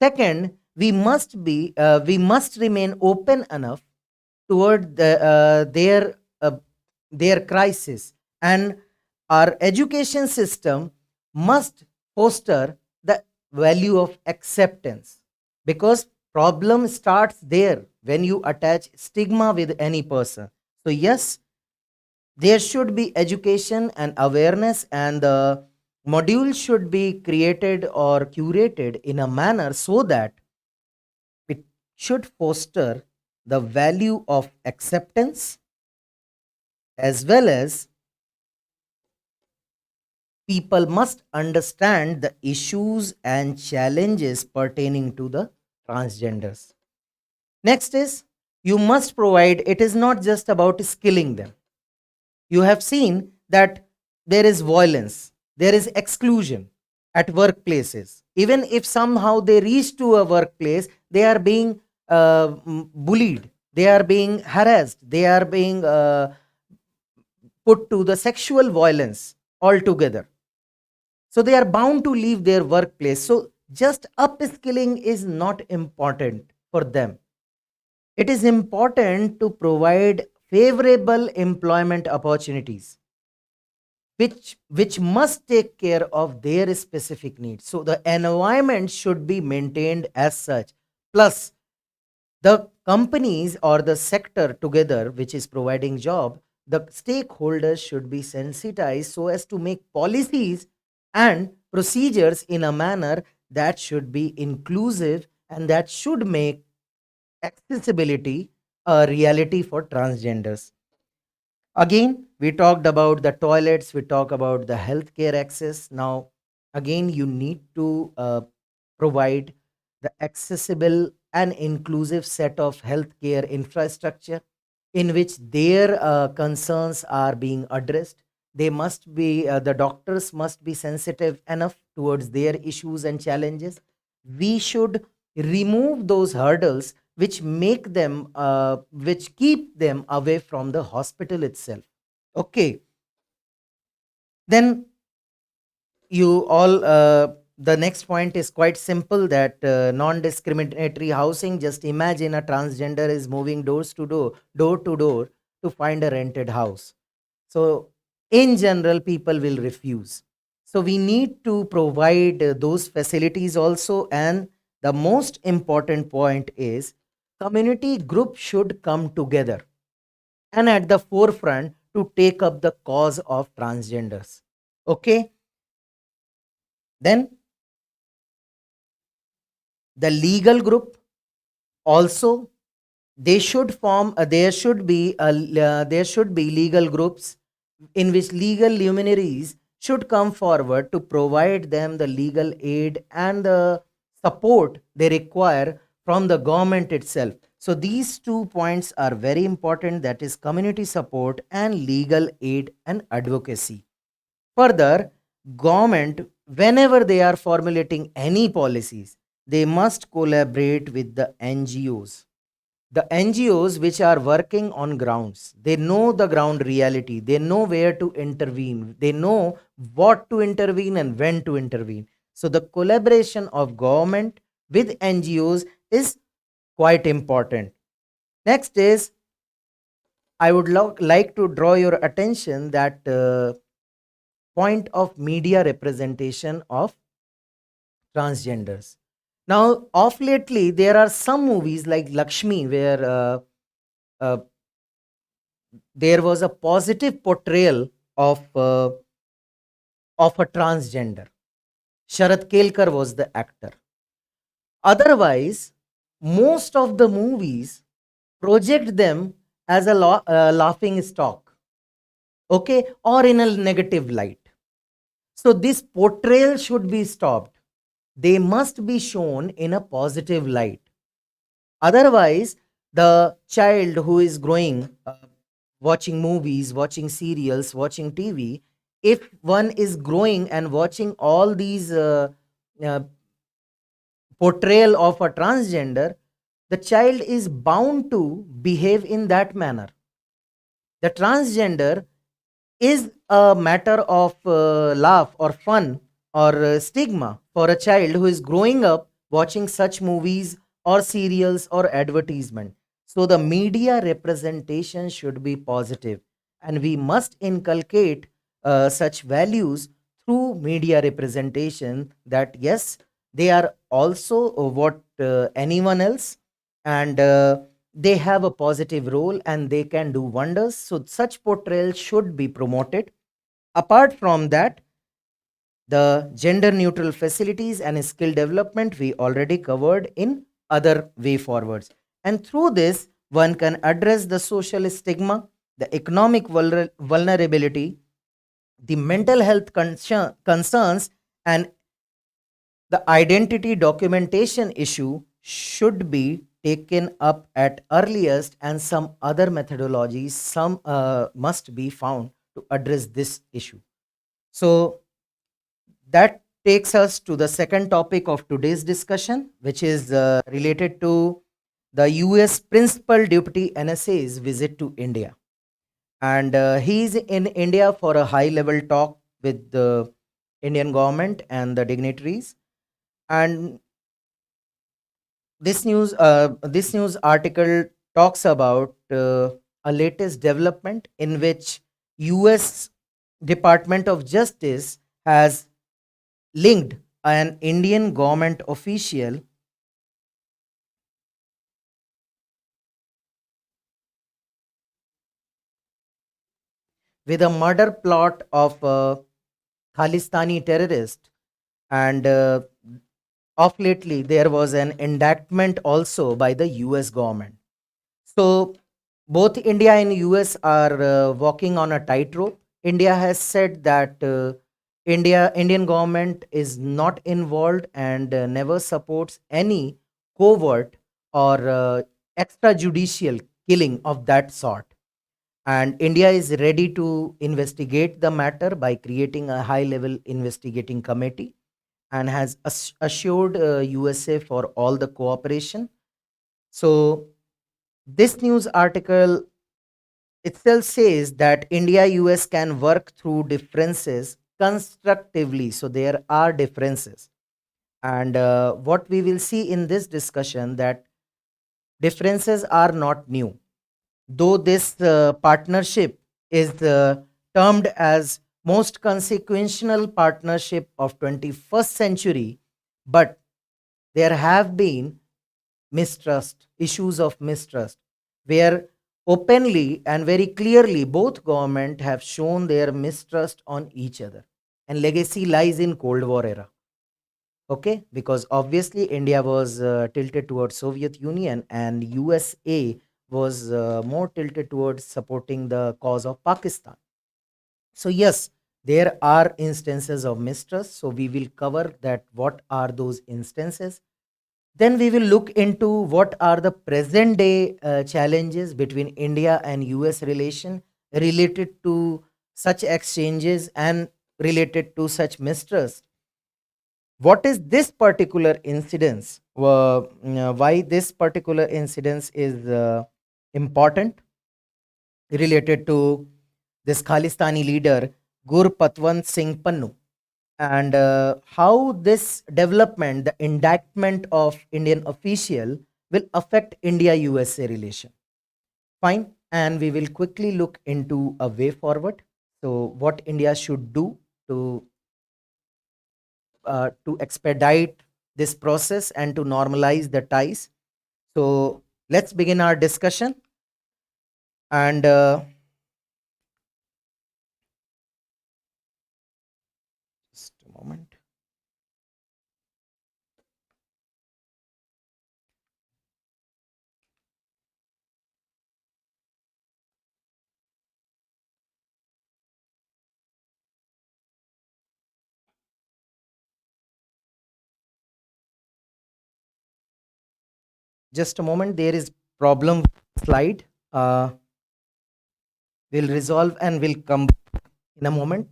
Second, we must remain open enough toward their crisis, and our education system must foster the value of acceptance, because problem starts there when you attach stigma with any person. So yes, there should be education and awareness, and the module should be created or curated in a manner so that it should foster the value of acceptance, as well as people must understand the issues and challenges pertaining to the transgenders. Next is, you must provide, it is not just about skilling them. You have seen that there is violence, there is exclusion at workplaces. Even if somehow they reach to a workplace, they are being bullied, they are being harassed, they are being put to the sexual violence altogether. So they are bound to leave their workplace. So just upskilling is not important for them. It is important to provide favorable employment opportunities, which must take care of their specific needs. So the environment should be maintained as such. Plus, the companies or the sector together, which is providing job, the stakeholders should be sensitized so as to make policies and procedures in a manner that should be inclusive, and that should make accessibility a reality for transgenders. Again, we talked about the toilets, we talk about the healthcare access. Now, again, you need to provide the accessible and inclusive set of healthcare infrastructure in which their concerns are being addressed. They must be, the doctors must be sensitive enough towards their issues and challenges. We should remove those hurdles which make them, which keep them away from the hospital itself. Okay, then you all, the next point is quite simple, that non-discriminatory housing. Just imagine a transgender is moving door to door to find a rented house. So in general, people will refuse. So we need to provide those facilities also. And the most important point is, community group should come together and at the forefront to take up the cause of transgenders. Okay, then the legal group also, they should form, there should be legal groups in which legal luminaries should come forward to provide them the legal aid and the support they require from the government itself. So these 2 points are very important, that is community support and legal aid and advocacy. Further, government, whenever they are formulating any policies, they must collaborate with the NGOs. The NGOs which are working on grounds, they know the ground reality, they know where to intervene, they know what to intervene and when to intervene. So the collaboration of government with NGOs is quite important. Next is, I would like to draw your attention that point of media representation of transgenders. Now, of lately, there are some movies like Lakshmi where there was a positive portrayal of a transgender. Sharat Kelkar was the actor. Otherwise, most of the movies project them as a laughing stock, okay, or in a negative light. So this portrayal should be stopped. They must be shown in a positive light. Otherwise, the child who is growing, watching movies, watching serials, watching TV, if one is growing and watching all these uh, portrayal of a transgender, the child is bound to behave in that manner. The transgender is a matter of laugh or fun or stigma for a child who is growing up watching such movies or serials or advertisement. So the media representation should be positive, and we must inculcate such values through media representation, that yes, they are also what anyone else, and they have a positive role and they can do wonders. So such portrayal should be promoted. Apart from that, the gender neutral facilities and skill development we already covered in other way forwards. And through this, one can address the social stigma, the economic vulnerability, the mental health concerns, and the identity documentation issue should be taken up at earliest, and some other methodologies some must be found to address this issue. So that takes us to the second topic of today's discussion, which is related to the US Principal Deputy NSA's visit to India. And he's in India for a high level talk with the Indian government and the dignitaries. And this news article talks about a latest development in which US Department of Justice has linked an Indian government official with a murder plot of a Khalistani terrorist. And of lately, there was an indictment also by the US government. So both India and US are walking on a tightrope. India has said that Indian government is not involved and never supports any covert or extrajudicial killing of that sort. And India is ready to investigate the matter by creating a high level investigating committee, and has assured USA for all the cooperation. So this news article itself says that India US can work through differences constructively. So there are differences, and what we will see in this discussion, that differences are not new, though this partnership is termed as most consequential partnership of 21st century. But there have been mistrust, issues of mistrust, where openly and very clearly both government have shown their mistrust on each other, and legacy lies in Cold War era. Okay, because obviously India was tilted towards Soviet Union, and USA was more tilted towards supporting the cause of Pakistan. So yes, there are instances of mistrust, so we will cover that what are those instances. Then we will look into what are the present day challenges between India and US relation related to such exchanges and related to such mistrust. What is this particular incidence? Why this particular incidence is important, related to this Khalistani leader Gurpatwant Singh Pannu, and how this development, the indictment of Indian official, will affect India USA relation. Fine, and we will quickly look into a way forward. So, what India should do to expedite this process and to normalize the ties. So, let's begin our discussion. And Just a moment. Just a moment. There is problem slide. We'll resolve and we'll come in a moment.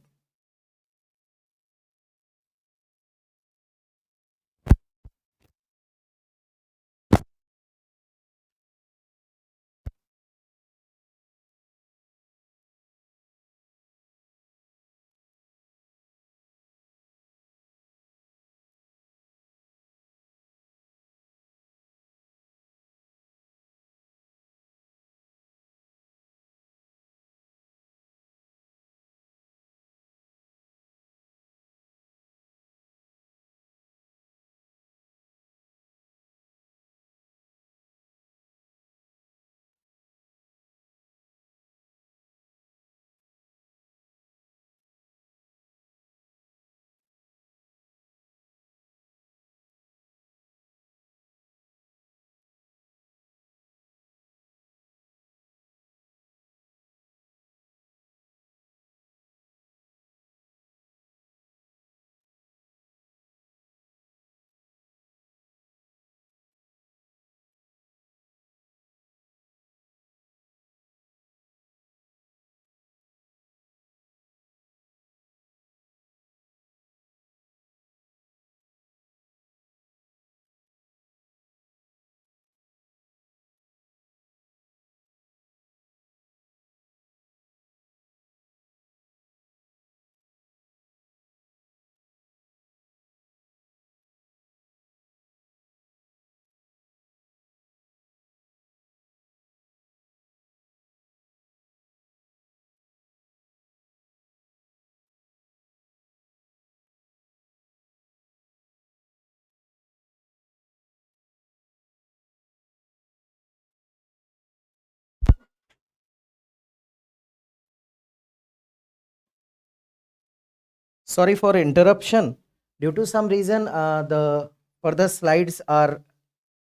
Sorry for interruption. Due to some reason, the further slides are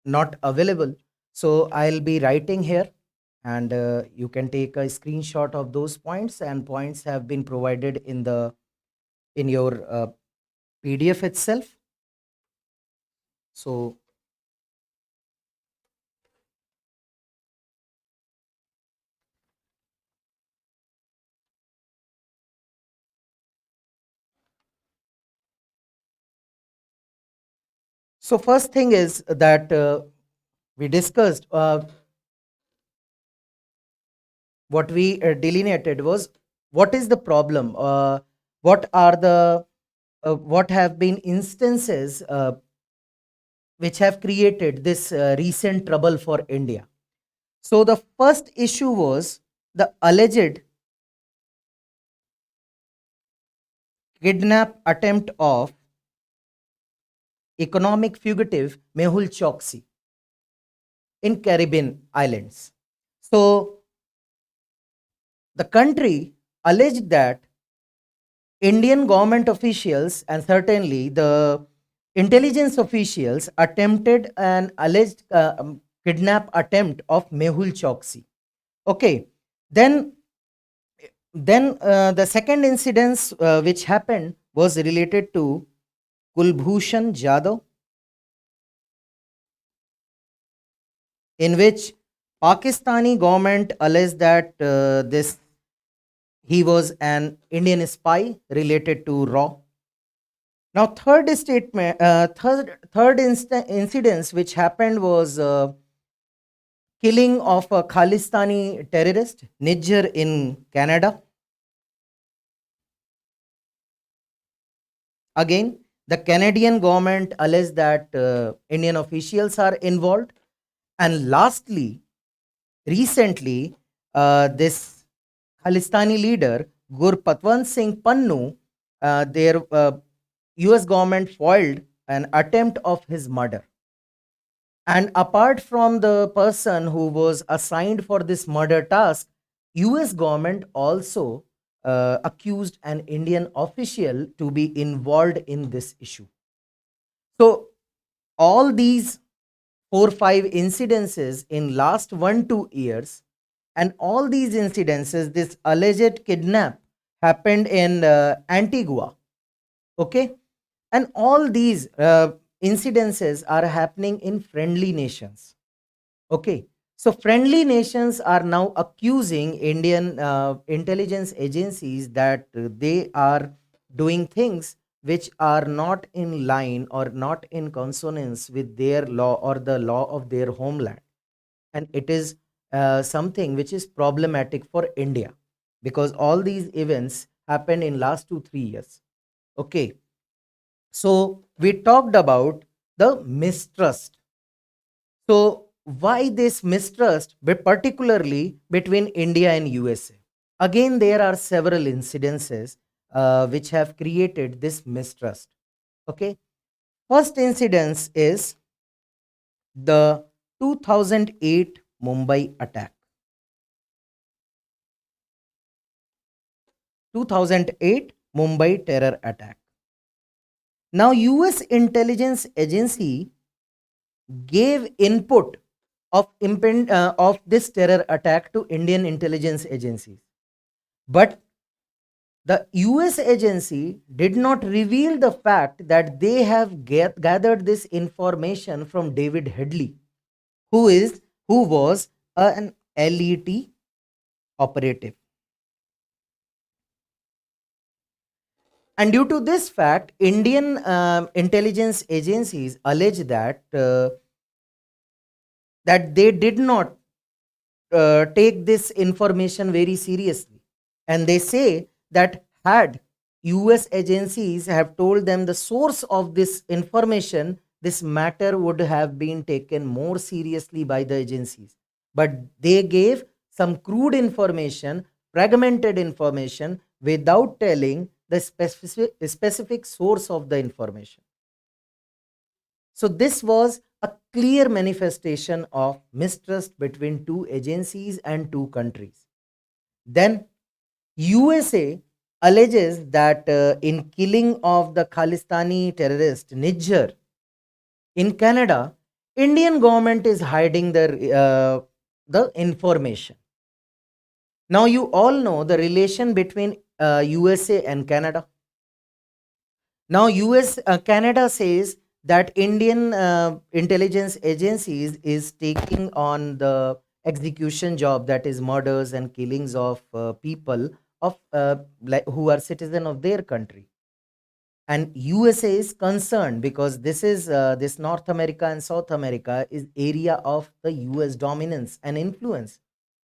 not available. So I'll be writing here, and you can take a screenshot of those points, and points have been provided in your PDF itself. So first thing is that we discussed, what we delineated was what is the problem, what are the what have been instances which have created this recent trouble for India. So the first issue was the alleged kidnap attempt of economic fugitive Mehul Choksi in Caribbean islands. So the country alleged that Indian government officials and certainly the intelligence officials attempted an alleged kidnap attempt of Mehul Choksi. Okay, then the second incident which happened was related to Kulbhushan Jadhav, in which Pakistani government alleged that this he was an Indian spy related to Raw. Now, third incidence which happened was killing of a Khalistani terrorist Niger in Canada. Again, the Canadian government alleged that Indian officials are involved. And lastly, recently, this Khalistani leader Gurpatwant Singh Pannu, their US government foiled an attempt of his murder. And apart from the person who was assigned for this murder task, US government also accused an Indian official to be involved in this issue. So all these 4 5 incidences in last 1 2 years, and all these incidences, this alleged kidnap happened in Antigua. Okay, and all these incidences are happening in friendly nations. Okay, so friendly nations are now accusing Indian intelligence agencies that they are doing things which are not in line or not in consonance with their law or the law of their homeland. And it is something which is problematic for India, because all these events happened in last 2 3 years. Okay, so we talked about the mistrust. So why this mistrust, but particularly between India and USA? Again, there are several incidences which have created this mistrust. Okay, first incidence is the 2008 Mumbai attack. 2008 Mumbai terror attack. Now, US intelligence agency gave input of this terror attack to Indian intelligence agencies. But the US agency did not reveal the fact that they have gathered this information from David Headley, who was an LET operative. And due to this fact, Indian intelligence agencies allege that they did not take this information very seriously, and they say that had US agencies have told them the source of this information, this matter would have been taken more seriously by the agencies. But they gave some crude information, fragmented information, without telling the specific source of the information. So this was a clear manifestation of mistrust between two agencies and two countries. Then USA alleges that in killing of the Khalistani terrorist Nijjar in Canada, Indian government is hiding the information. Now you all know the relation between USA and Canada. Now Canada says that Indian intelligence agencies is taking on the execution job, that is murders and killings of people of who are citizen of their country. And USA is concerned because this North America and South America is area of the US dominance and influence.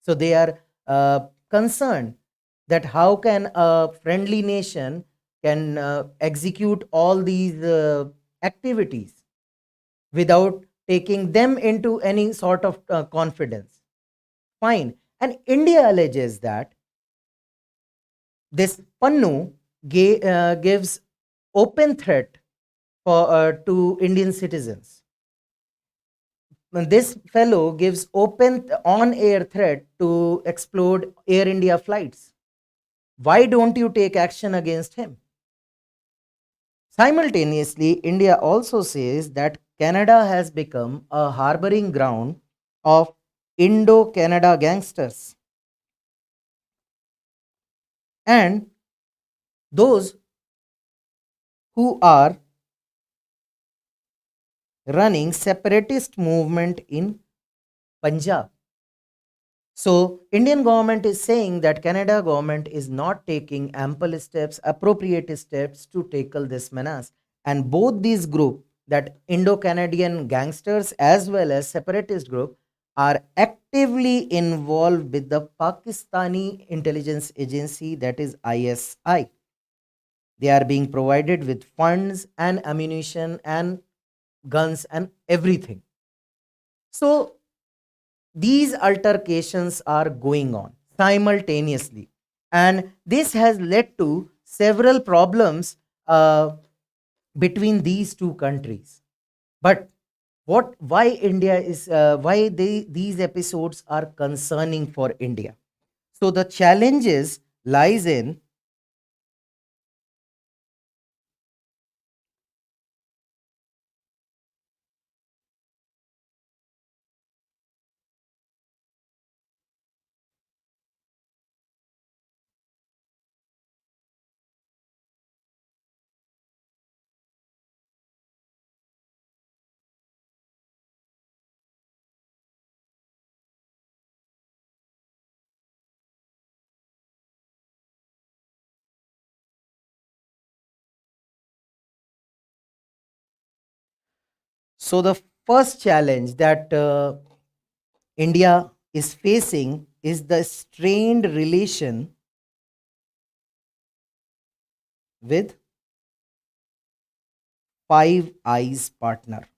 So they are concerned that how can a friendly nation can execute all these activities without taking them into any sort of confidence. Fine. And India alleges that this Pannu gives open threat to Indian citizens. This fellow gives open on-air threat to explode Air India flights. Why don't you take action against him? Simultaneously, India also says that Canada has become a harboring ground of Indo-Canada gangsters, and those who are running separatist movement in Punjab. So Indian government is saying that Canada government is not taking ample steps, appropriate steps to tackle this menace. And both these group, that Indo-Canadian gangsters as well as separatist group, are actively involved with the Pakistani intelligence agency, that is ISI. They are being provided with funds and ammunition and guns and everything. So these altercations are going on simultaneously, and this has led to several problems between these two countries. But why India is why these episodes are concerning for India? So the challenges lies in So the first challenge that India is facing is the strained relation with Five Eyes partner.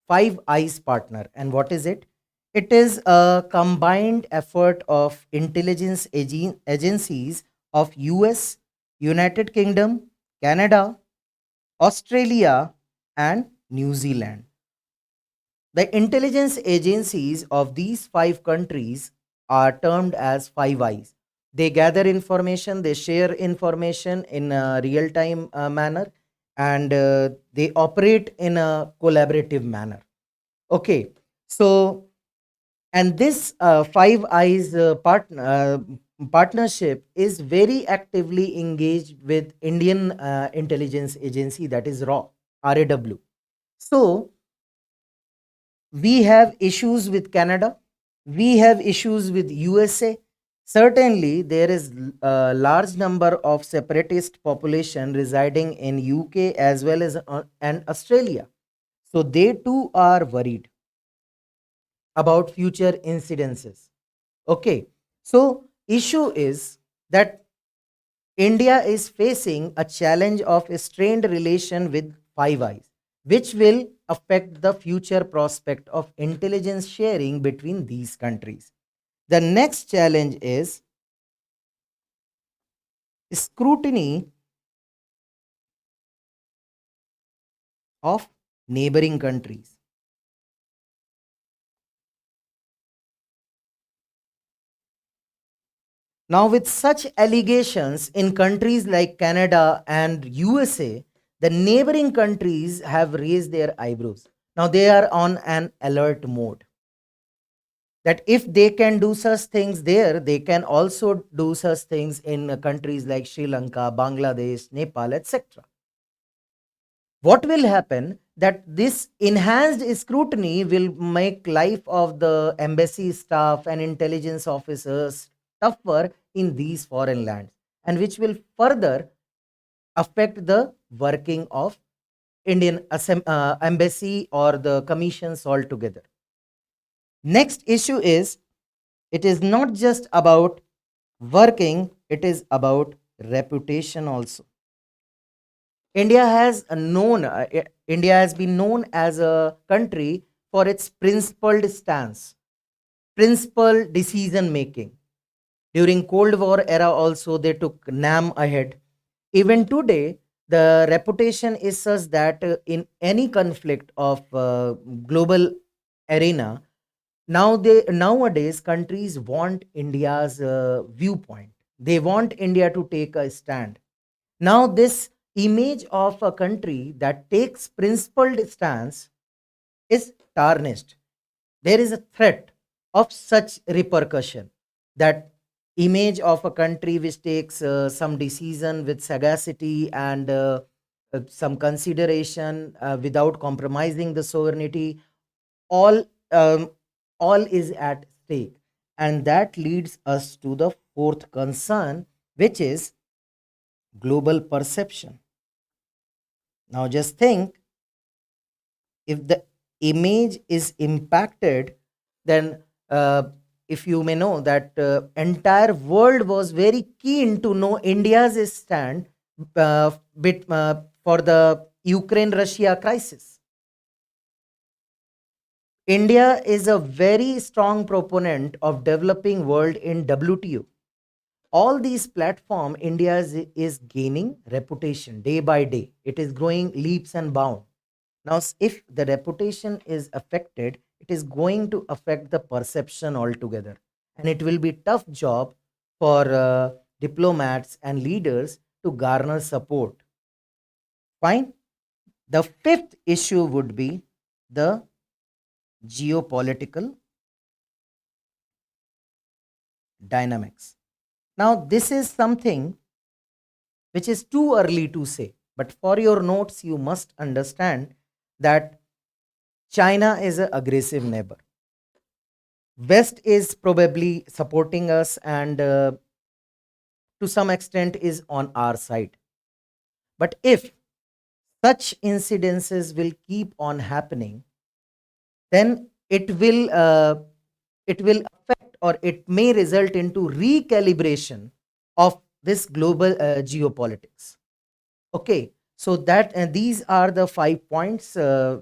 Five Eyes partner. And what is it? It is a combined effort of intelligence agencies of US, United Kingdom, Canada, Australia, and New Zealand. The intelligence agencies of these five countries are termed as Five Eyes. They gather information, they share information in a real time manner, and they operate in a collaborative manner. Okay, so and this Five Eyes partnership is very actively engaged with Indian intelligence agency, that is RAW. So we have issues with Canada, we have issues with USA. Certainly, there is a large number of separatist population residing in UK as well as and Australia. So they too are worried about future incidences. Okay, so issue is that India is facing a challenge of a strained relation with Five Eyes, which will affect the future prospect of intelligence sharing between these countries. The next challenge is scrutiny of neighboring countries. Now, with such allegations in countries like Canada and USA, the neighboring countries have raised their eyebrows. Now, they are on an alert mode that if they can do such things there, they can also do such things in countries like Sri Lanka, Bangladesh, Nepal, etc. What will happen that this enhanced scrutiny will make life of the embassy staff and intelligence officers tougher in these foreign lands, and which will further affect the working of Indian embassy or the commissions altogether. Next issue is, it is not just about working, it is about reputation also. India has been known as a country for its principled stance, principled decision making. During Cold War era also they took NAM ahead. Even today, the reputation is such that in any conflict of global arena, nowadays countries want India's viewpoint. They want India to take a stand. Now this image of a country that takes principled stance is tarnished. There is a threat of such repercussion, that image of a country which takes some decision with sagacity and some consideration without compromising the sovereignty, all um, all is at stake. And that leads us to the fourth concern, which is global perception. Now just think, if the image is impacted, then if you may know that entire world was very keen to know India's stand for the Ukraine Russia crisis. India is a very strong proponent of developing world in WTO. All these platform India is gaining reputation day by day. It is growing leaps and bounds. Now, if the reputation is affected, it is going to affect the perception altogether. And it will be tough job for diplomats and leaders to garner support. Fine. The fifth issue would be the geopolitical dynamics. Now, this is something which is too early to say. But for your notes, you must understand that China is an aggressive neighbor. West is probably supporting us and to some extent is on our side. But if such incidences will keep on happening, then it will affect, or it may result into recalibration of this global geopolitics. Okay, so that these are the 5 points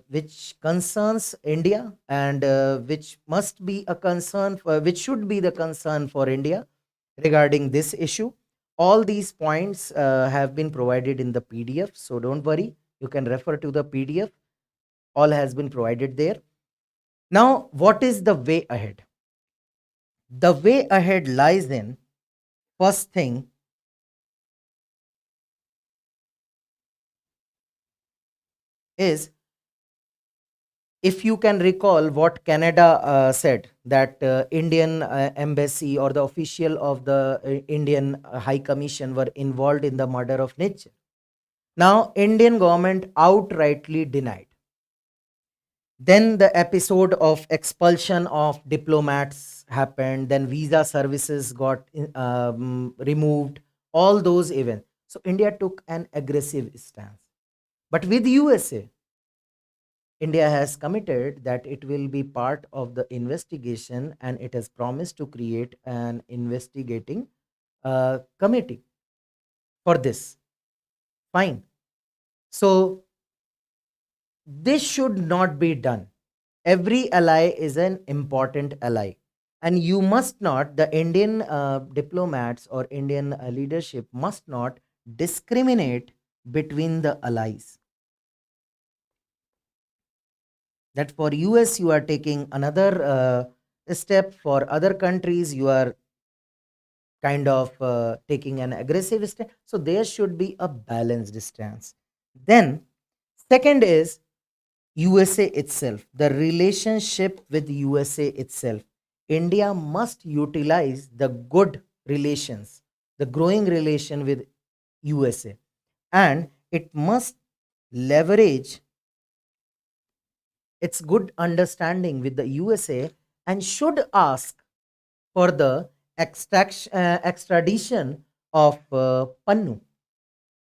which concerns India, and which must be a concern which should be the concern for India regarding this issue. All these points have been provided in the PDF, so don't worry, you can refer to the PDF. All has been provided there. Now, what is the way ahead? The way ahead lies in, first thing is, if you can recall what Canada said, that Indian embassy or the official of the Indian High Commission were involved in the murder of nature. Now, Indian government outrightly denied. Then the episode of expulsion of diplomats happened. Then visa services got removed. All those events. So India took an aggressive stance. But with USA, India has committed that it will be part of the investigation, and it has promised to create an investigating committee for this. Fine. So this should not be done. Every ally is an important ally. And you must not, the Indian diplomats or Indian leadership must not discriminate between the allies. That for US, you are taking another step, for other countries, you are kind of taking an aggressive stance. So there should be a balanced stance. Then, second is USA itself, the relationship with USA itself. India must utilize the good relations, the growing relation with USA, and it must leverage its good understanding with the USA, and should ask for the extradition of Pannu,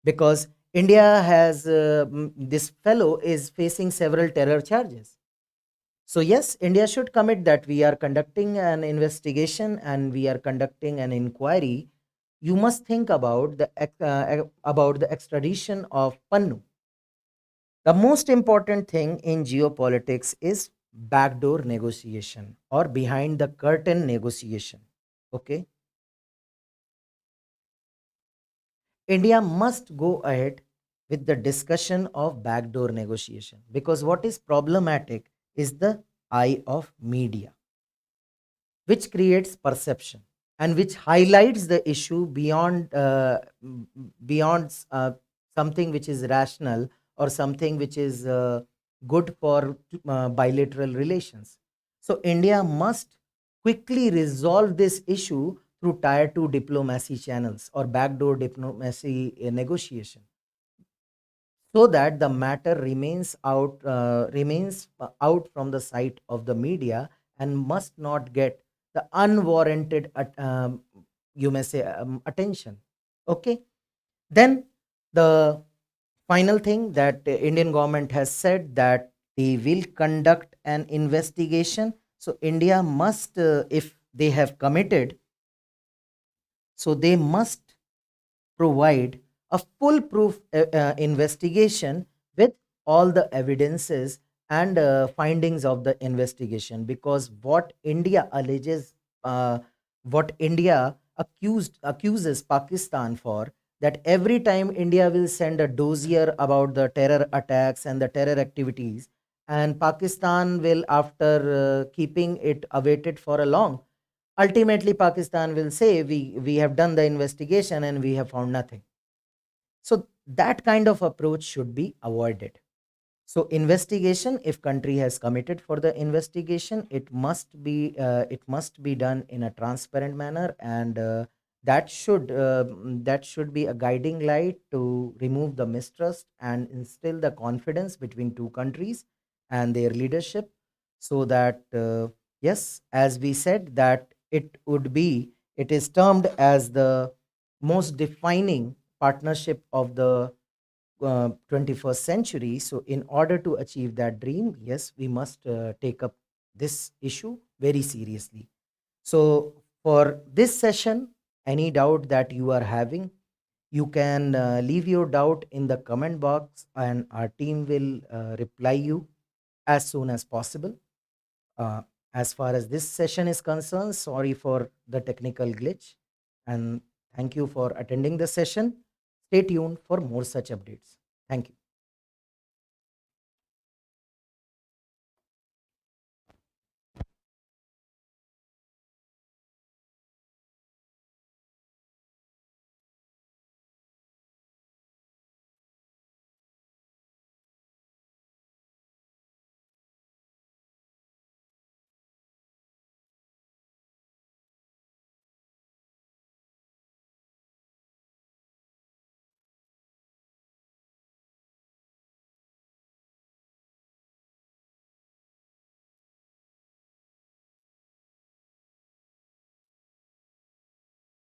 because India has this fellow is facing several terror charges. So yes, India should commit that we are conducting an investigation and we are conducting an inquiry. You must think about the extradition of Pannu. The most important thing in geopolitics is backdoor negotiation or behind the curtain negotiation. Okay, India must go ahead with the discussion of backdoor negotiation, because what is problematic is the eye of media, which creates perception and which highlights the issue beyond something which is rational, or something which is good for bilateral relations. So India must quickly resolve this issue through tier 2 diplomacy channels or backdoor diplomacy negotiation, so that the matter remains out from the sight of the media, and must not get the unwarranted you may say attention. Okay, then the final thing that the Indian government has said, that they will conduct an investigation. So India must, if they have committed, so they must provide a foolproof investigation with all the evidences and findings of the investigation, because what India alleges, what India accuses Pakistan for, that every time India will send a dossier about the terror attacks and the terror activities, and Pakistan will, after keeping it awaited for a long, ultimately Pakistan will say, we have done the investigation and we have found nothing. So that kind of approach should be avoided. So investigation, if country has committed for the investigation, it must be done in a transparent manner, and that should be a guiding light to remove the mistrust and instill the confidence between two countries and their leadership, so that yes, as we said, that it is termed as the most defining partnership of the 21st century. So, in order to achieve that dream, yes, we must take up this issue very seriously. So, for this session, any doubt that you are having, you can leave your doubt in the comment box and our team will reply you as soon as possible. Uh, as far as this session is concerned, sorry for the technical glitch and thank you for attending the session. Stay tuned for more such updates. Thank you.